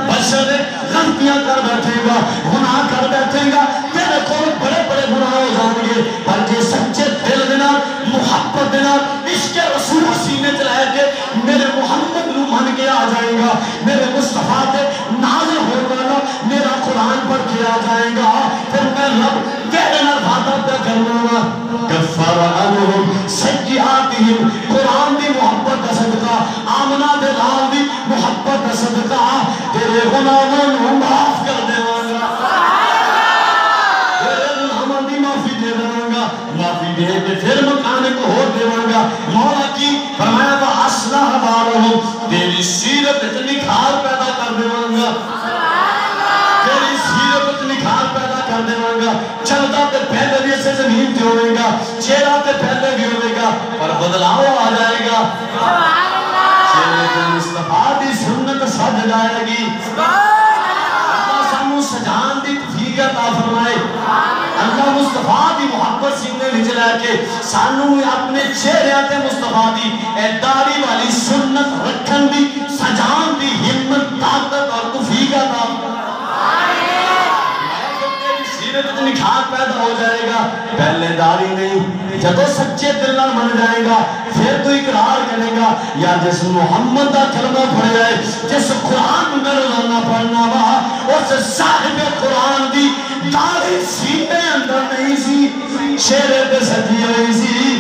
بشر غلطیاں کر بیٹھے گا گناہ کر بیٹھے گا تیرے کو بڑے بڑے گناہ ہو جائیں گے پر جے سچے دل دینا محبت دینا عشق رسول سینے چلائے کے میرے محمد نو من کے آ جائے گا میرے مصطفیٰ تے نازل ہو گا میرا قرآن پڑھ کے آ جائے گا پھر میں رب تیرے نال وعدہ پہ کرنا گا کفر عنہم سیئاتہم قرآن دی محبت کا صدقہ آمنہ دے لال دی محبت کا صدقہ تیرے گناہوں نو معاف کر دے گا تیرے گناہوں دی معافی دے دے گا معافی دے کے پھر مکانے کو ہو دے گا مولا کی فرمایا وہ اصلح بالہم تیری سیرت اتنی کھار پیدا کر دے گا تیری سیرت اتنی کھار پیدا کر دے گا چلتا تے پہلے بھی اسے زمین تے ہوئے گا چہرہ تے پہلے بھی ہوئے گا پر بدلاؤ آ جائے گا چہرے تے مصطفیٰ دی سنت سج جائے گی اللہ سانو سجان دی توفیق عطا فرمائے اللہ مصطفیٰ دی محبت سینے وچ لے کے سانو اپنے چہرے تے مصطفیٰ دی داڑھی والی سنت رکھن دی سجان دی ہمت طاقت اور توفیق عطا اتنی کھار پیدا ہو جائے گا پہلے داڑھی نہیں جب سچے دل نال من جائے گا پھر تو اقرار کرے گا یا جس محمد دا کلمہ پڑھ جائے جس قرآن میں روزانہ پڑھنا وا اس صاحب قرآن دی داڑھی سینے اندر نہیں سی شیرے پہ سجی ہوئی سی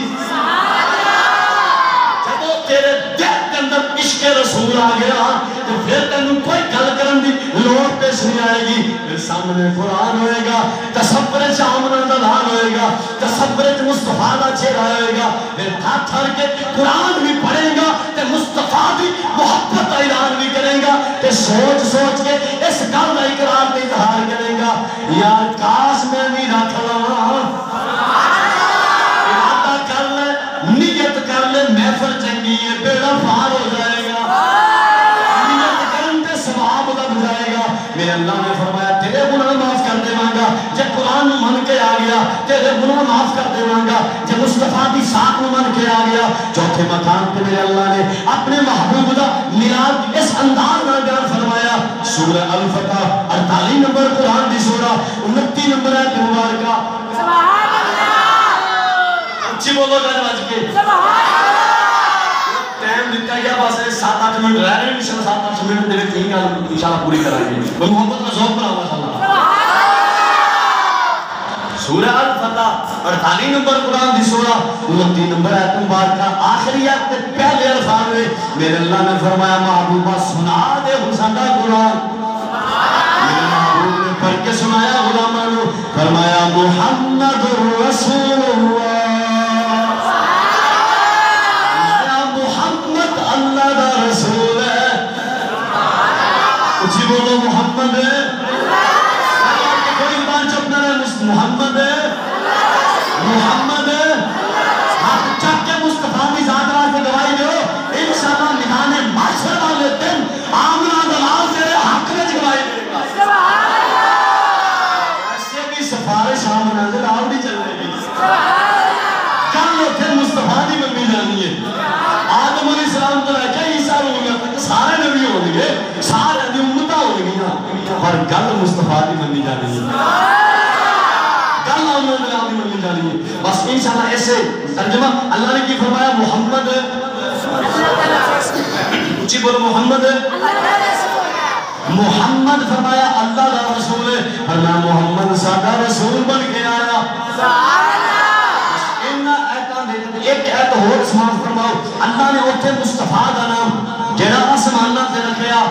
جب وہ تیرے دل کے اندر عشق رسول آ گیا تو پھر تینوں کوئی گل کرن دی لوڑ پیش نہیں آئے گی پھر سامنے قرآن ہوئے گا تصور چامنہ دا لال ہوئے گا تصور مصطفیٰ دا چہرہ ہوئے گا پھر تھر کے قرآن بھی پڑھے گا تے مصطفیٰ دی محبت کا اعلان بھی کرے گا تے سوچ سوچ کے اس گل کا اقرار تے اظہار کرے گا یار کاش میں بھی رکھ لواں ارادہ کر لے نیت کر لے محفل چنگی ہے بیڑا پار ہو جائے گا نیت کرن تے ثواب لگ جائے گا میرے اللہ نے فرمایا تیرے گناہ معاف کر دے گا جب قرآن من کے آ گیا تیرے گناہ معاف کر دے گا جب مصطفیٰ دی ساتھ من کے آ گیا چوتھے مقام پہ میرے اللہ نے اپنے محبوب دا میلاد اس انداز میں بیان فرمایا سورہ الفتح 48 نمبر قرآن دی سورہ 29 نمبر ہے مبارکہ سبحان اللہ اچھی بولو گانے باج کے سبحان اللہ ٹائم دیتا گیا بس 7-8 منٹ رہ رہے ہیں 7-8 منٹ دے تین گل انشاءاللہ پوری کریں گے محبت کا ذوق بنا ماشاءاللہ سورہ الفتح 48 نمبر قرآن دی سورہ 29 نمبر آیت مبارکہ آخری آیت کے پہلے الفاظ میں میرے اللہ نے فرمایا محبوبہ سنا دے حسن کا قرآن میرے محبوب نے پڑھ کے سنایا علماء نے فرمایا محمد رسول اللہ محمد اللہ دا رسول ہے اچھی بولو محمد ہے کوئی بات چپ نہ رہے محمد ہے محمد ہے آپ چک کے مصطفیٰ کی ذات راز میں گواہی دو انشاءاللہ میدان معاشر والے دن آمنہ دلال تیرے حق میں گواہی دے گا ایسے بھی سفارش آمنہ دلال بھی چل رہے گی کل اتھے مصطفیٰ دی ممی جانی ہے آدم علیہ السلام تو رہے کہ عیسیٰ روح میں سارے نبی ہو گئے سارے گل مصطفیٰ دی منی جانی ہے گل احمد بلال دی منی جانی ہے بس انشاءاللہ ایسے ترجمہ اللہ نے کی فرمایا محمد اچھی بولو محمد محمد فرمایا اللہ دا رسول ہے فرمایا محمد سادہ رسول بن کے آیا ایک ایت اور سماعت فرماؤ اللہ نے اوتھے مصطفیٰ دا نام جیڑا آسمانہ تے رکھیا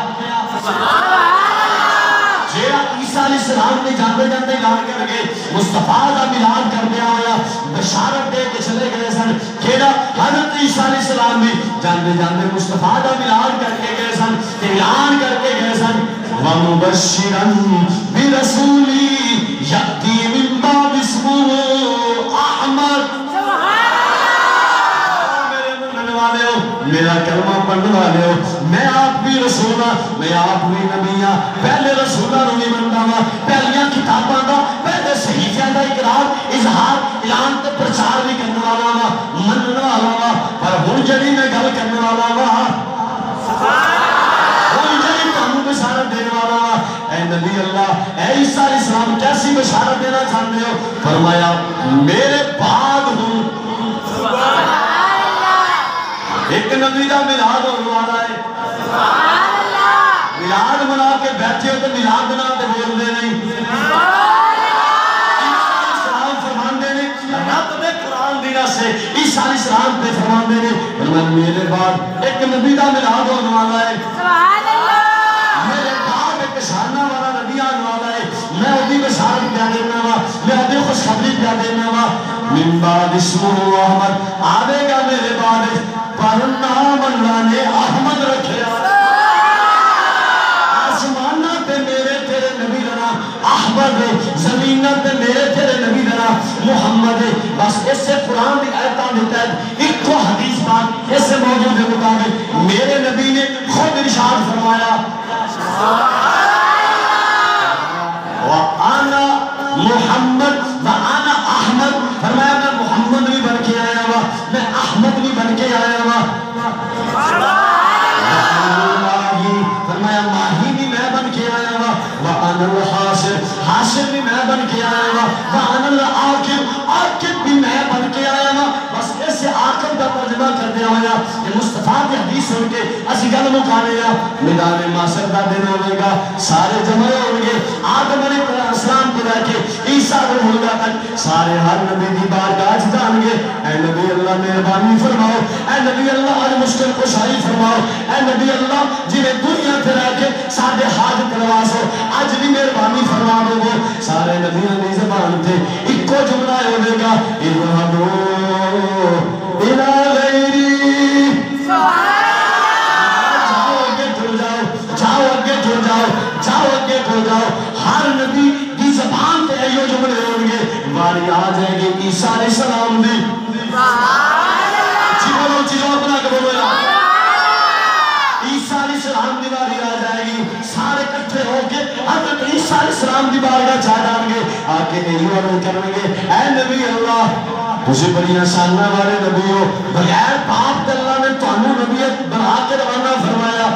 جیڑا عیسیٰ علیہ السلام نے جاندے جاندے اعلان کر گئے مصطفیٰ دا ملاد کر دیا ہویا بشارت دے کے چلے گئے سن جیڑا حضرت عیسیٰ علیہ السلام بھی جاندے جاندے مصطفیٰ دا ملاد کر کے گئے سن اعلان کر کے گئے سن وَمُبَشِّرًا بِرَسُولِ يَأْتِي مِن بَعْدِ اسْمُهُ أَحْمَدُ میرا کلمہ پڑھنے والے ہو میں آپ بھی رسول ہاں میں آپ بھی نبی ہاں پہلے رسولہ نو نہیں منتا ہاں پہلیاں کتاباں دا پہلے صحیفیاں دا اقرار اظہار اعلان تے پرچار بھی کرنے والا ہاں مننے والا ہاں پر ہن جڑی میں گل کرنے والا ہاں ہن جڑی تانوں بشارت دینے والا ہاں اے نبی اللہ اے عیسیٰ علیہ السلام کیسی بشارت دینا چاہتے ہو فرمایا میرے بعد ہوں ایک نبی دا ملاد ہونے والا ہے ملاد منا کے بیٹھے ہو تو ملاد بنا کے بول دے نہیں عیسیٰ علیہ السلام فرمان دے نہیں رب دے قرآن دینا سے عیسیٰ علیہ السلام پہ فرمان دے نہیں میرے بعد ایک نبی دا ملاد ہونے والا ہے میرے بعد ایک شانہ والا نبی آنے والا ہے میں ادھی بشارت پیا دینا وا میں ادھی خوشخبری پیا دینا وا من بعد اسمہ احمد آوے گا میرے بعد پر نام اللہ نے احمد رکھے آسمانہ تے میرے تیرے نبی کا نام احمد ہے زمینہ تے میرے تیرے نبی کا نام محمد ہے بس اس سے قرآن کی آیتاں دیتا ہے ایک کو حدیث پاک اس سے موضوع کے مطابق میرے نبی نے خود ارشاد فرمایا وَأَنَا محمد وَأَنَا احمد فرمایا میں محمد بھی بن کے آیا ہوا میں احمد بھی بن کے آیا ہوا فرمایا ماہی بھی میں بن کے آیا ہوا وَأَنَا الْحَاشِرُ حاشر بھی میں بن کے آیا ہوا وَأَنَا الْعَاقِبُ عاقب بھی میں بن کے آیا ہوا بس اس سے عاقب کا ترجمہ کر دیا ہوا کہ مصطفیٰ کی حدیث سن کے اسی گل مکانے گا میدان محشر کا دن ہوئے گا سارے جمع ہوں گے آدم علیہ السلام کو لے کے عیسیٰ روح اللہ تک سارے ہر نبی دی بارگاہ جان گے اے نبی اللہ مہربانی فرماؤ اے نبی اللہ آج مشکل کشائی فرماؤ اے نبی اللہ جنہیں دنیا پہ رہ کے سارے حاجت نوازو آج بھی مہربانی فرما دو گے سارے نبیوں کی زبان تھے ایک کو جملہ ہونے گا اِذْهَبُوا إِلَىٰ غَيْرِي جاؤ اگے ٹر جاؤ جاؤ اگے ٹر جاؤ جاؤ اگے ٹر جاؤ ہر نبی کی زبان تے ایو جملے ہوں گے باری آ جائے گی عیسیٰ علیہ السلام دی جی بولو چیزوں اپنا کہ بولو عیسیٰ علیہ السلام دی باری آ جائے گی سارے کٹھے ہو کے حضرت عیسیٰ علیہ السلام دی بارگاہ چاہ جائیں گے آکے ایو عرض کریں گے اے نبی اللہ تجھے بڑی شانہ والے نبی ہو بغیر باپ تے اللہ نے تانوں نبیت بنا کے روانہ فرمایا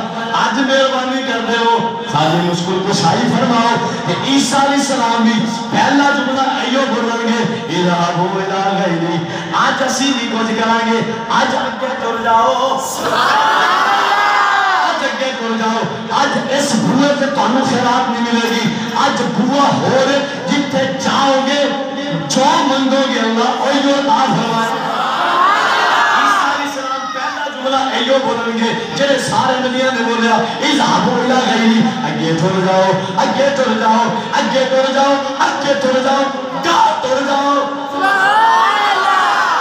آج مہربانی کر دے ہو ساری مشکل کو شاہی فرماؤ کہ عیسیٰ علیہ السلام بھی پہلا جملہ ایو بولن گے اِذْهَبُوا إِلَىٰ غَيْرِي آج اسی بھی کچھ کریں گے آج اگے ٹر جاؤ آج اگے ٹر جاؤ آج اس بھوئے پہ تانوں خیرات نہیں ملے گی آج بھوہ ہو رہے جتے جاؤ گے جو منگو گے اللہ اویو عطا فرمائے عیسیٰ علیہ السلام پہلا جملہ ایو بولن گے جنہیں سارے نبیوں نے بولیا اِذْهَبُوا إِلَىٰ غَيْرِي اگے ٹر جاؤ اگے ٹر جاؤ اگے ٹر جاؤ اگے ٹر جاؤ کہاں ٹر جاؤ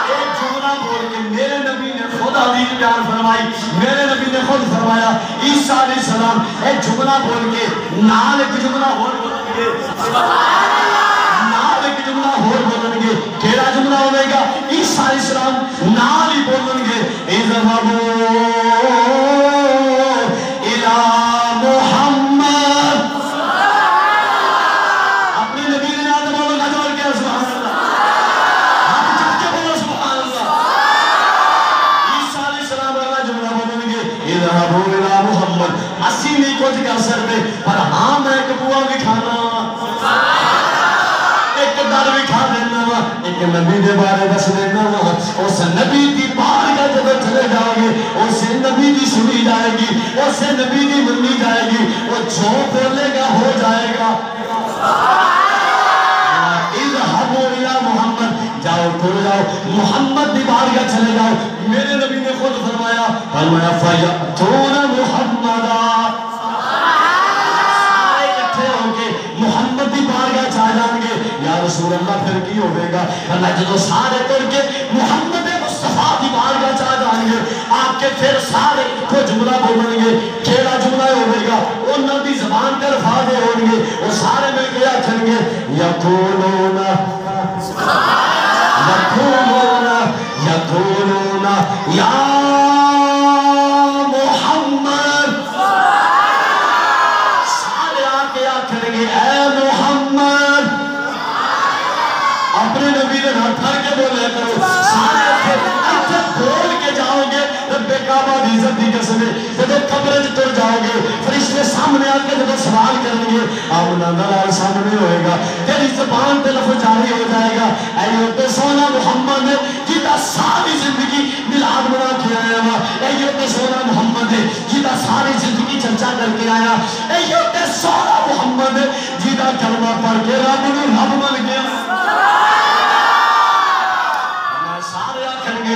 ایک جملہ بول کے میرے نبی نے خود حدیث بیان فرمائی میرے نبی نے خود فرمایا عیسیٰ علیہ السلام ایک جملہ بول کے نال ایک جملہ بولن گے نال ایک جملہ بولن گے کیڑا جملہ ہوئے گا عیسیٰ علیہ السلام نال ہی بولن گے اِذْهَبُوا إِلَىٰ مُحَمَّدٍ اپنی نبی نے آدم بولو گا جوڑ کے سبحان اللہ آپ چک کے بولو سبحان اللہ عیسیٰ علیہ السلام اگلا جملہ بولن گے اِذْهَبُوا إِلَىٰ مُحَمَّدٍ اسی نہیں کچھ کر سکتے پر ہاں میں ایک بوا بھی کھانا کہ نبی دے بارے دس دینا اس نبی دی بارگاہ جب چلے جاؤ گے اس نبی دی سنی جائے گی اس نبی دی منی جائے گی وہ جو بولے گا ہو جائے گا اذهبوا الى محمد جاؤ ٹر جاؤ محمد دی بارگاہ چلے جاؤ میرے نبی نے خود فرمایا فَيَأْتُونَ مُحَمَّدًا سارے اکٹھے ہوں گے محمد دی بارگاہ چاہ جائیں گے یا رسول اللہ پھر کی ہوئے گا اللہ جدو سارے کر کے محمد مصطفیٰ دی بارگاہ چاہ جائیں گے آپ کے پھر سارے کو جملہ بولیں گے کیڑا جملہ ہوئے گا انہوں دی زبان کے الفاظ ہوں گے وہ سارے مل کے آکھیں گے یقولون یا محمد سارے آکے آکھیں گے اے محمد اپنے نبی نے ہاتھ دھر کے بولے کرو سارے اچھے بول کے جاؤ گے رب کعبہ دی عزت دی قسم جب قبر تر جاؤ گے فرشتے سامنے آ کے جب سوال کریں گے آمنا دلال سامنے ہوئے گا تیری زبان پہ لفظ جاری ہو جائے گا ایوب سونا محمد جیتا ساری زندگی ملاد بنا کے آیا ہوا ایوب سونا محمد جیتا ساری زندگی چرچا کر کے آیا ایوب سونا محمد جیتا کلمہ پڑھ کے رب نے رب بن گیا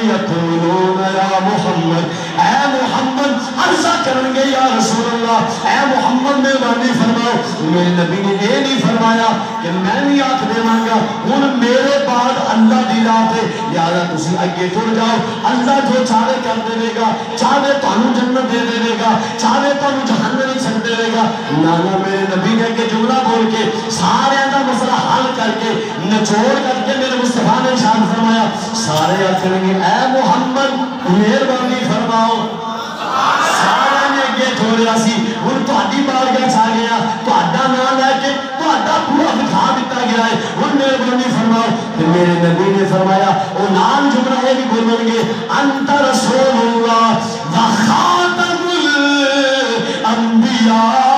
یقولون یا محمد اے محمد عرضہ کریں گے یا رسول اللہ اے محمد میں بانی فرماؤ میرے نبی نے یہ نہیں فرمایا کہ میں نہیں آنکھ دے مانگا ان میرے بعد اللہ دی رات ہے لہذا تسی اگے ٹر جاؤ اللہ جو چاہے کر دے گا چاہے تانوں جنت دے دے گا چاہے تانوں جہنم نہیں چھڑ دے گا نانا میرے نبی نے کہ جملہ بول کے سارے کا مسئلہ حل کر کے نچوڑ کر کے میرے مصطفیٰ نے شان فرمایا سارے آکھیں گے اے محمد مہربانی فرماؤ سارے نے اگے ٹھوریا سی ہن تہاڈی بارگاہ چ آ گیا تہاڈا نام لے کے تہاڈا پورا دکھا دیتا گیا ہے ہن مہربانی فرماؤ پھر میرے نبی نے فرمایا او نام جملہ ہے بھی بولیں گے انت رسول اللہ و خاتم الانبیاء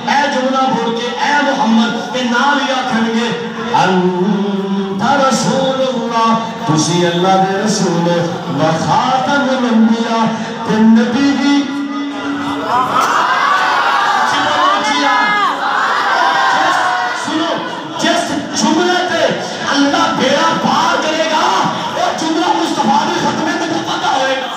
اے جملہ بول کے اے محمد کے نام لیا کھنگے انت رسول اللہ تسی اللہ دے رسول و خاتم الانبیاء تے نبی بھی سنو جس جملے تے اللہ بیڑا پار کرے گا وہ جملہ مصطفیٰ نے ختمے تے پتہ ہوئے گا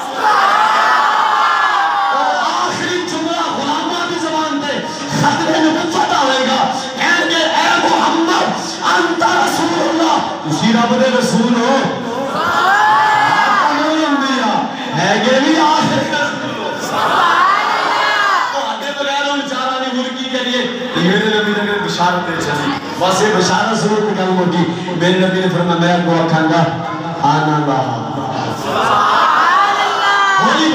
اور آخری جملہ غلامہ کی زبان تے ختمے میں پتہ ہوئے گا کہیں گے اے محمد انت رسول اللہ تسی رب دے رسول ہو خاتم الانبیاء ہے گے بھی آخر رسول ہو تو آگے بغیر ان چارانی ملکی کے لیے میرے نبی نے بشارت دے چلی بس یہ بشارت ضرور نکل ہوگی میرے نبی نے فرمایا میں کو آکھاں گا آنا اللہ ہولی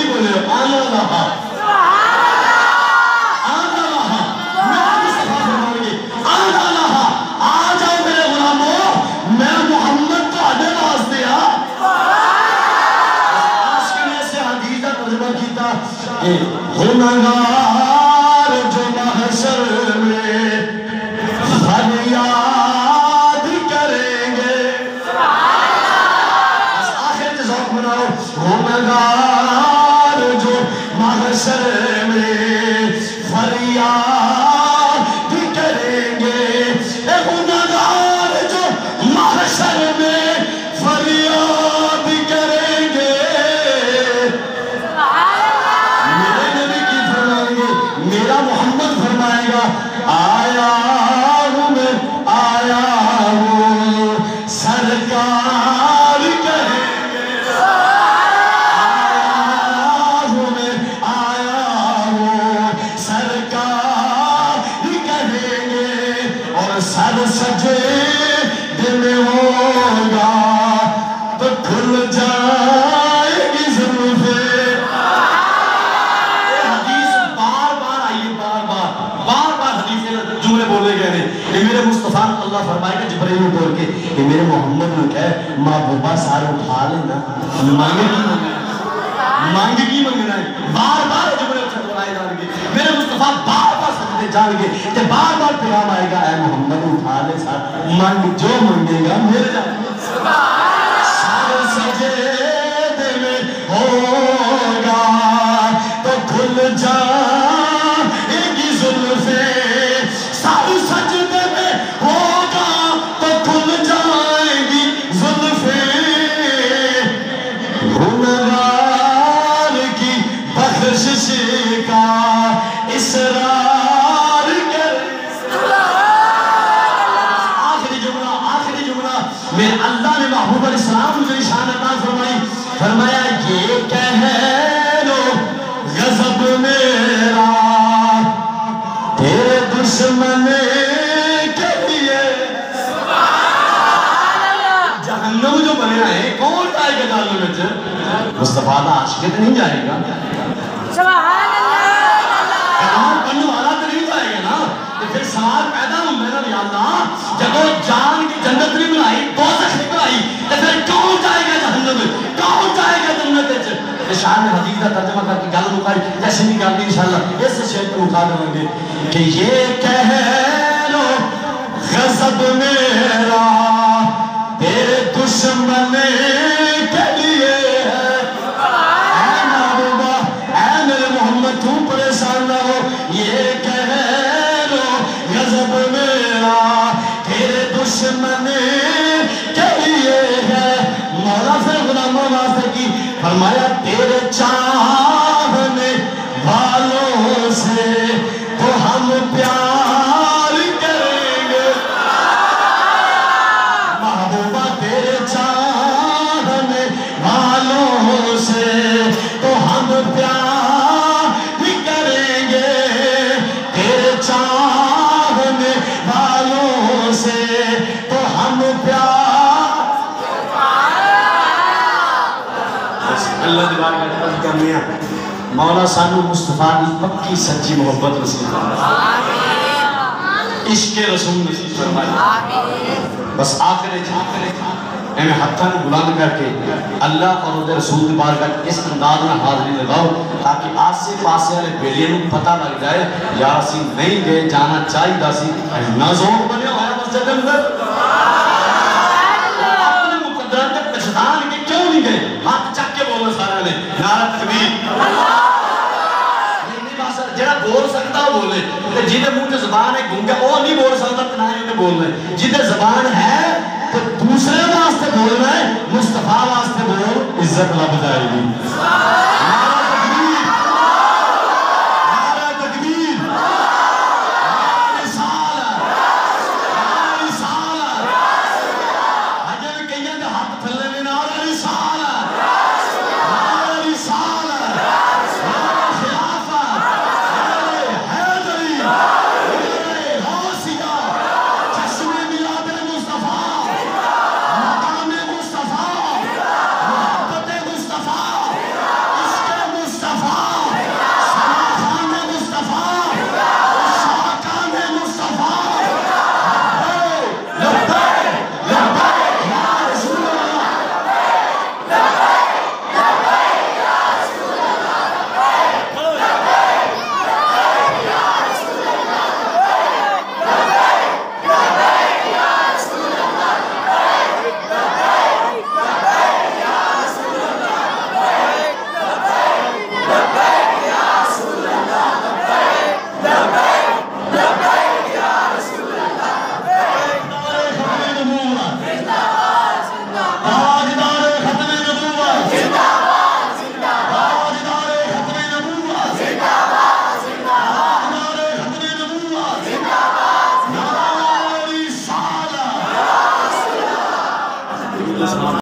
بولے آنا اللہ گناہگار جو محشر میں فریاد کریں گے آخر ذوق بناؤ گناہگار جو محشر میں فریاد کریں گے گناہگار جو محشر میں فریاد کریں گے میرا محمد فرمائے گا آیا ہوں سرکار کہیں گے آیا ہوں سرکار کہیں گے اور سر سجدے میں ہوگا تو کھل جائے گی زلفیں جملے بولے گئے ہیں یہ میرے مصطفیٰ اللہ فرمائے گا جبرائیل کو بول کے کہ میرے محمد نے کہا محبوبہ سارے اٹھا لینا مانگے کی منگنا ہے بار بار جملے بنائے جائیں گے میرے مصطفیٰ بار بار سجدے جان گے کہ بار بار پیغام آئے گا اے محمد اٹھا لے ساتھ مانگ جو مانگے گا مل جائے گا سر سجدے میں ہوگا تو کھل جائے گی زلفیں سر سجدے میں ہوگا تو کھل جائے گی زلفیں گنہگار کی بخشش کا اصرار کر آخری جملہ میں اللہ نے محبوب علیہ السلام مجھے شان عطا فرمائی فرمایا یہ کہہ لو غضب میرا تیرے دشمن کے لیے جہنم جو بنیا ہے کون جائے گا جہنم میں مصطفیٰ دا عاشق تو نہیں جائے گا سبحان اللہ کلام پڑھنے والا تو نہیں جائے گا نا تو پھر سوال پیدا ہوں میرا یا اللہ جب وہ جان کی جنت نہیں بنائی دوزخ نہیں بنائی تو پھر کون جائے گا جہنم میں کون جائے گا جنت میں شان حدیث کا ترجمہ کر کے گل مکائی جیسے نہیں کرتی انشاءاللہ اس شعر پر اٹھا دیں گے کہ یہ کہہ لو غضب میرا تیرے دشمن کے لیے ہے اے محبوبہ اے میرے محمد تو پریشان نہ ہو یہ کہہ لو غضب میرا تیرے دشمن کے لیے ہے مولا سے غلاموں واسطے کی فرمایا تیرے چاہنے والوں سے تو ہم پیار کریں گے محبوبہ تیرے چاہنے والوں سے تو ہم پیار بھی کریں گے تیرے چاہنے والوں سے تو ہم پیار اللہ دیوار کا اتنا کیا مولا سانو مصطفیٰ دی پکی سچی محبت نصیب فرمائے عشق رسول نصیب فرمائے بس آخر میں ہتھاں بلند کر کے اللہ اور دے رسول دی بارگاہ اس انداز میں حاضری لگاؤ تاکہ آسے پاسے والے بیلیاں نوں پتہ لگ جائے یا اسی نہیں گئے جانا چاہیے سی نہ ذوق بنے ہوا مسجد اندر اپنے مقدرات کے پہچان کے کیوں نہیں گئے ہاتھ چک کے بولنا سارا نے نعرہ تکبیر جڑا بول سکتا وہ بولے جیدے منہ تے زبان ہے گونگا وہ نہیں بول سکتا تنائے انہیں بولنا ہے جیدے زبان ہے تو دوسرے واسطے بولنا ہے مصطفیٰ واسطے بول عزت لب جائے گی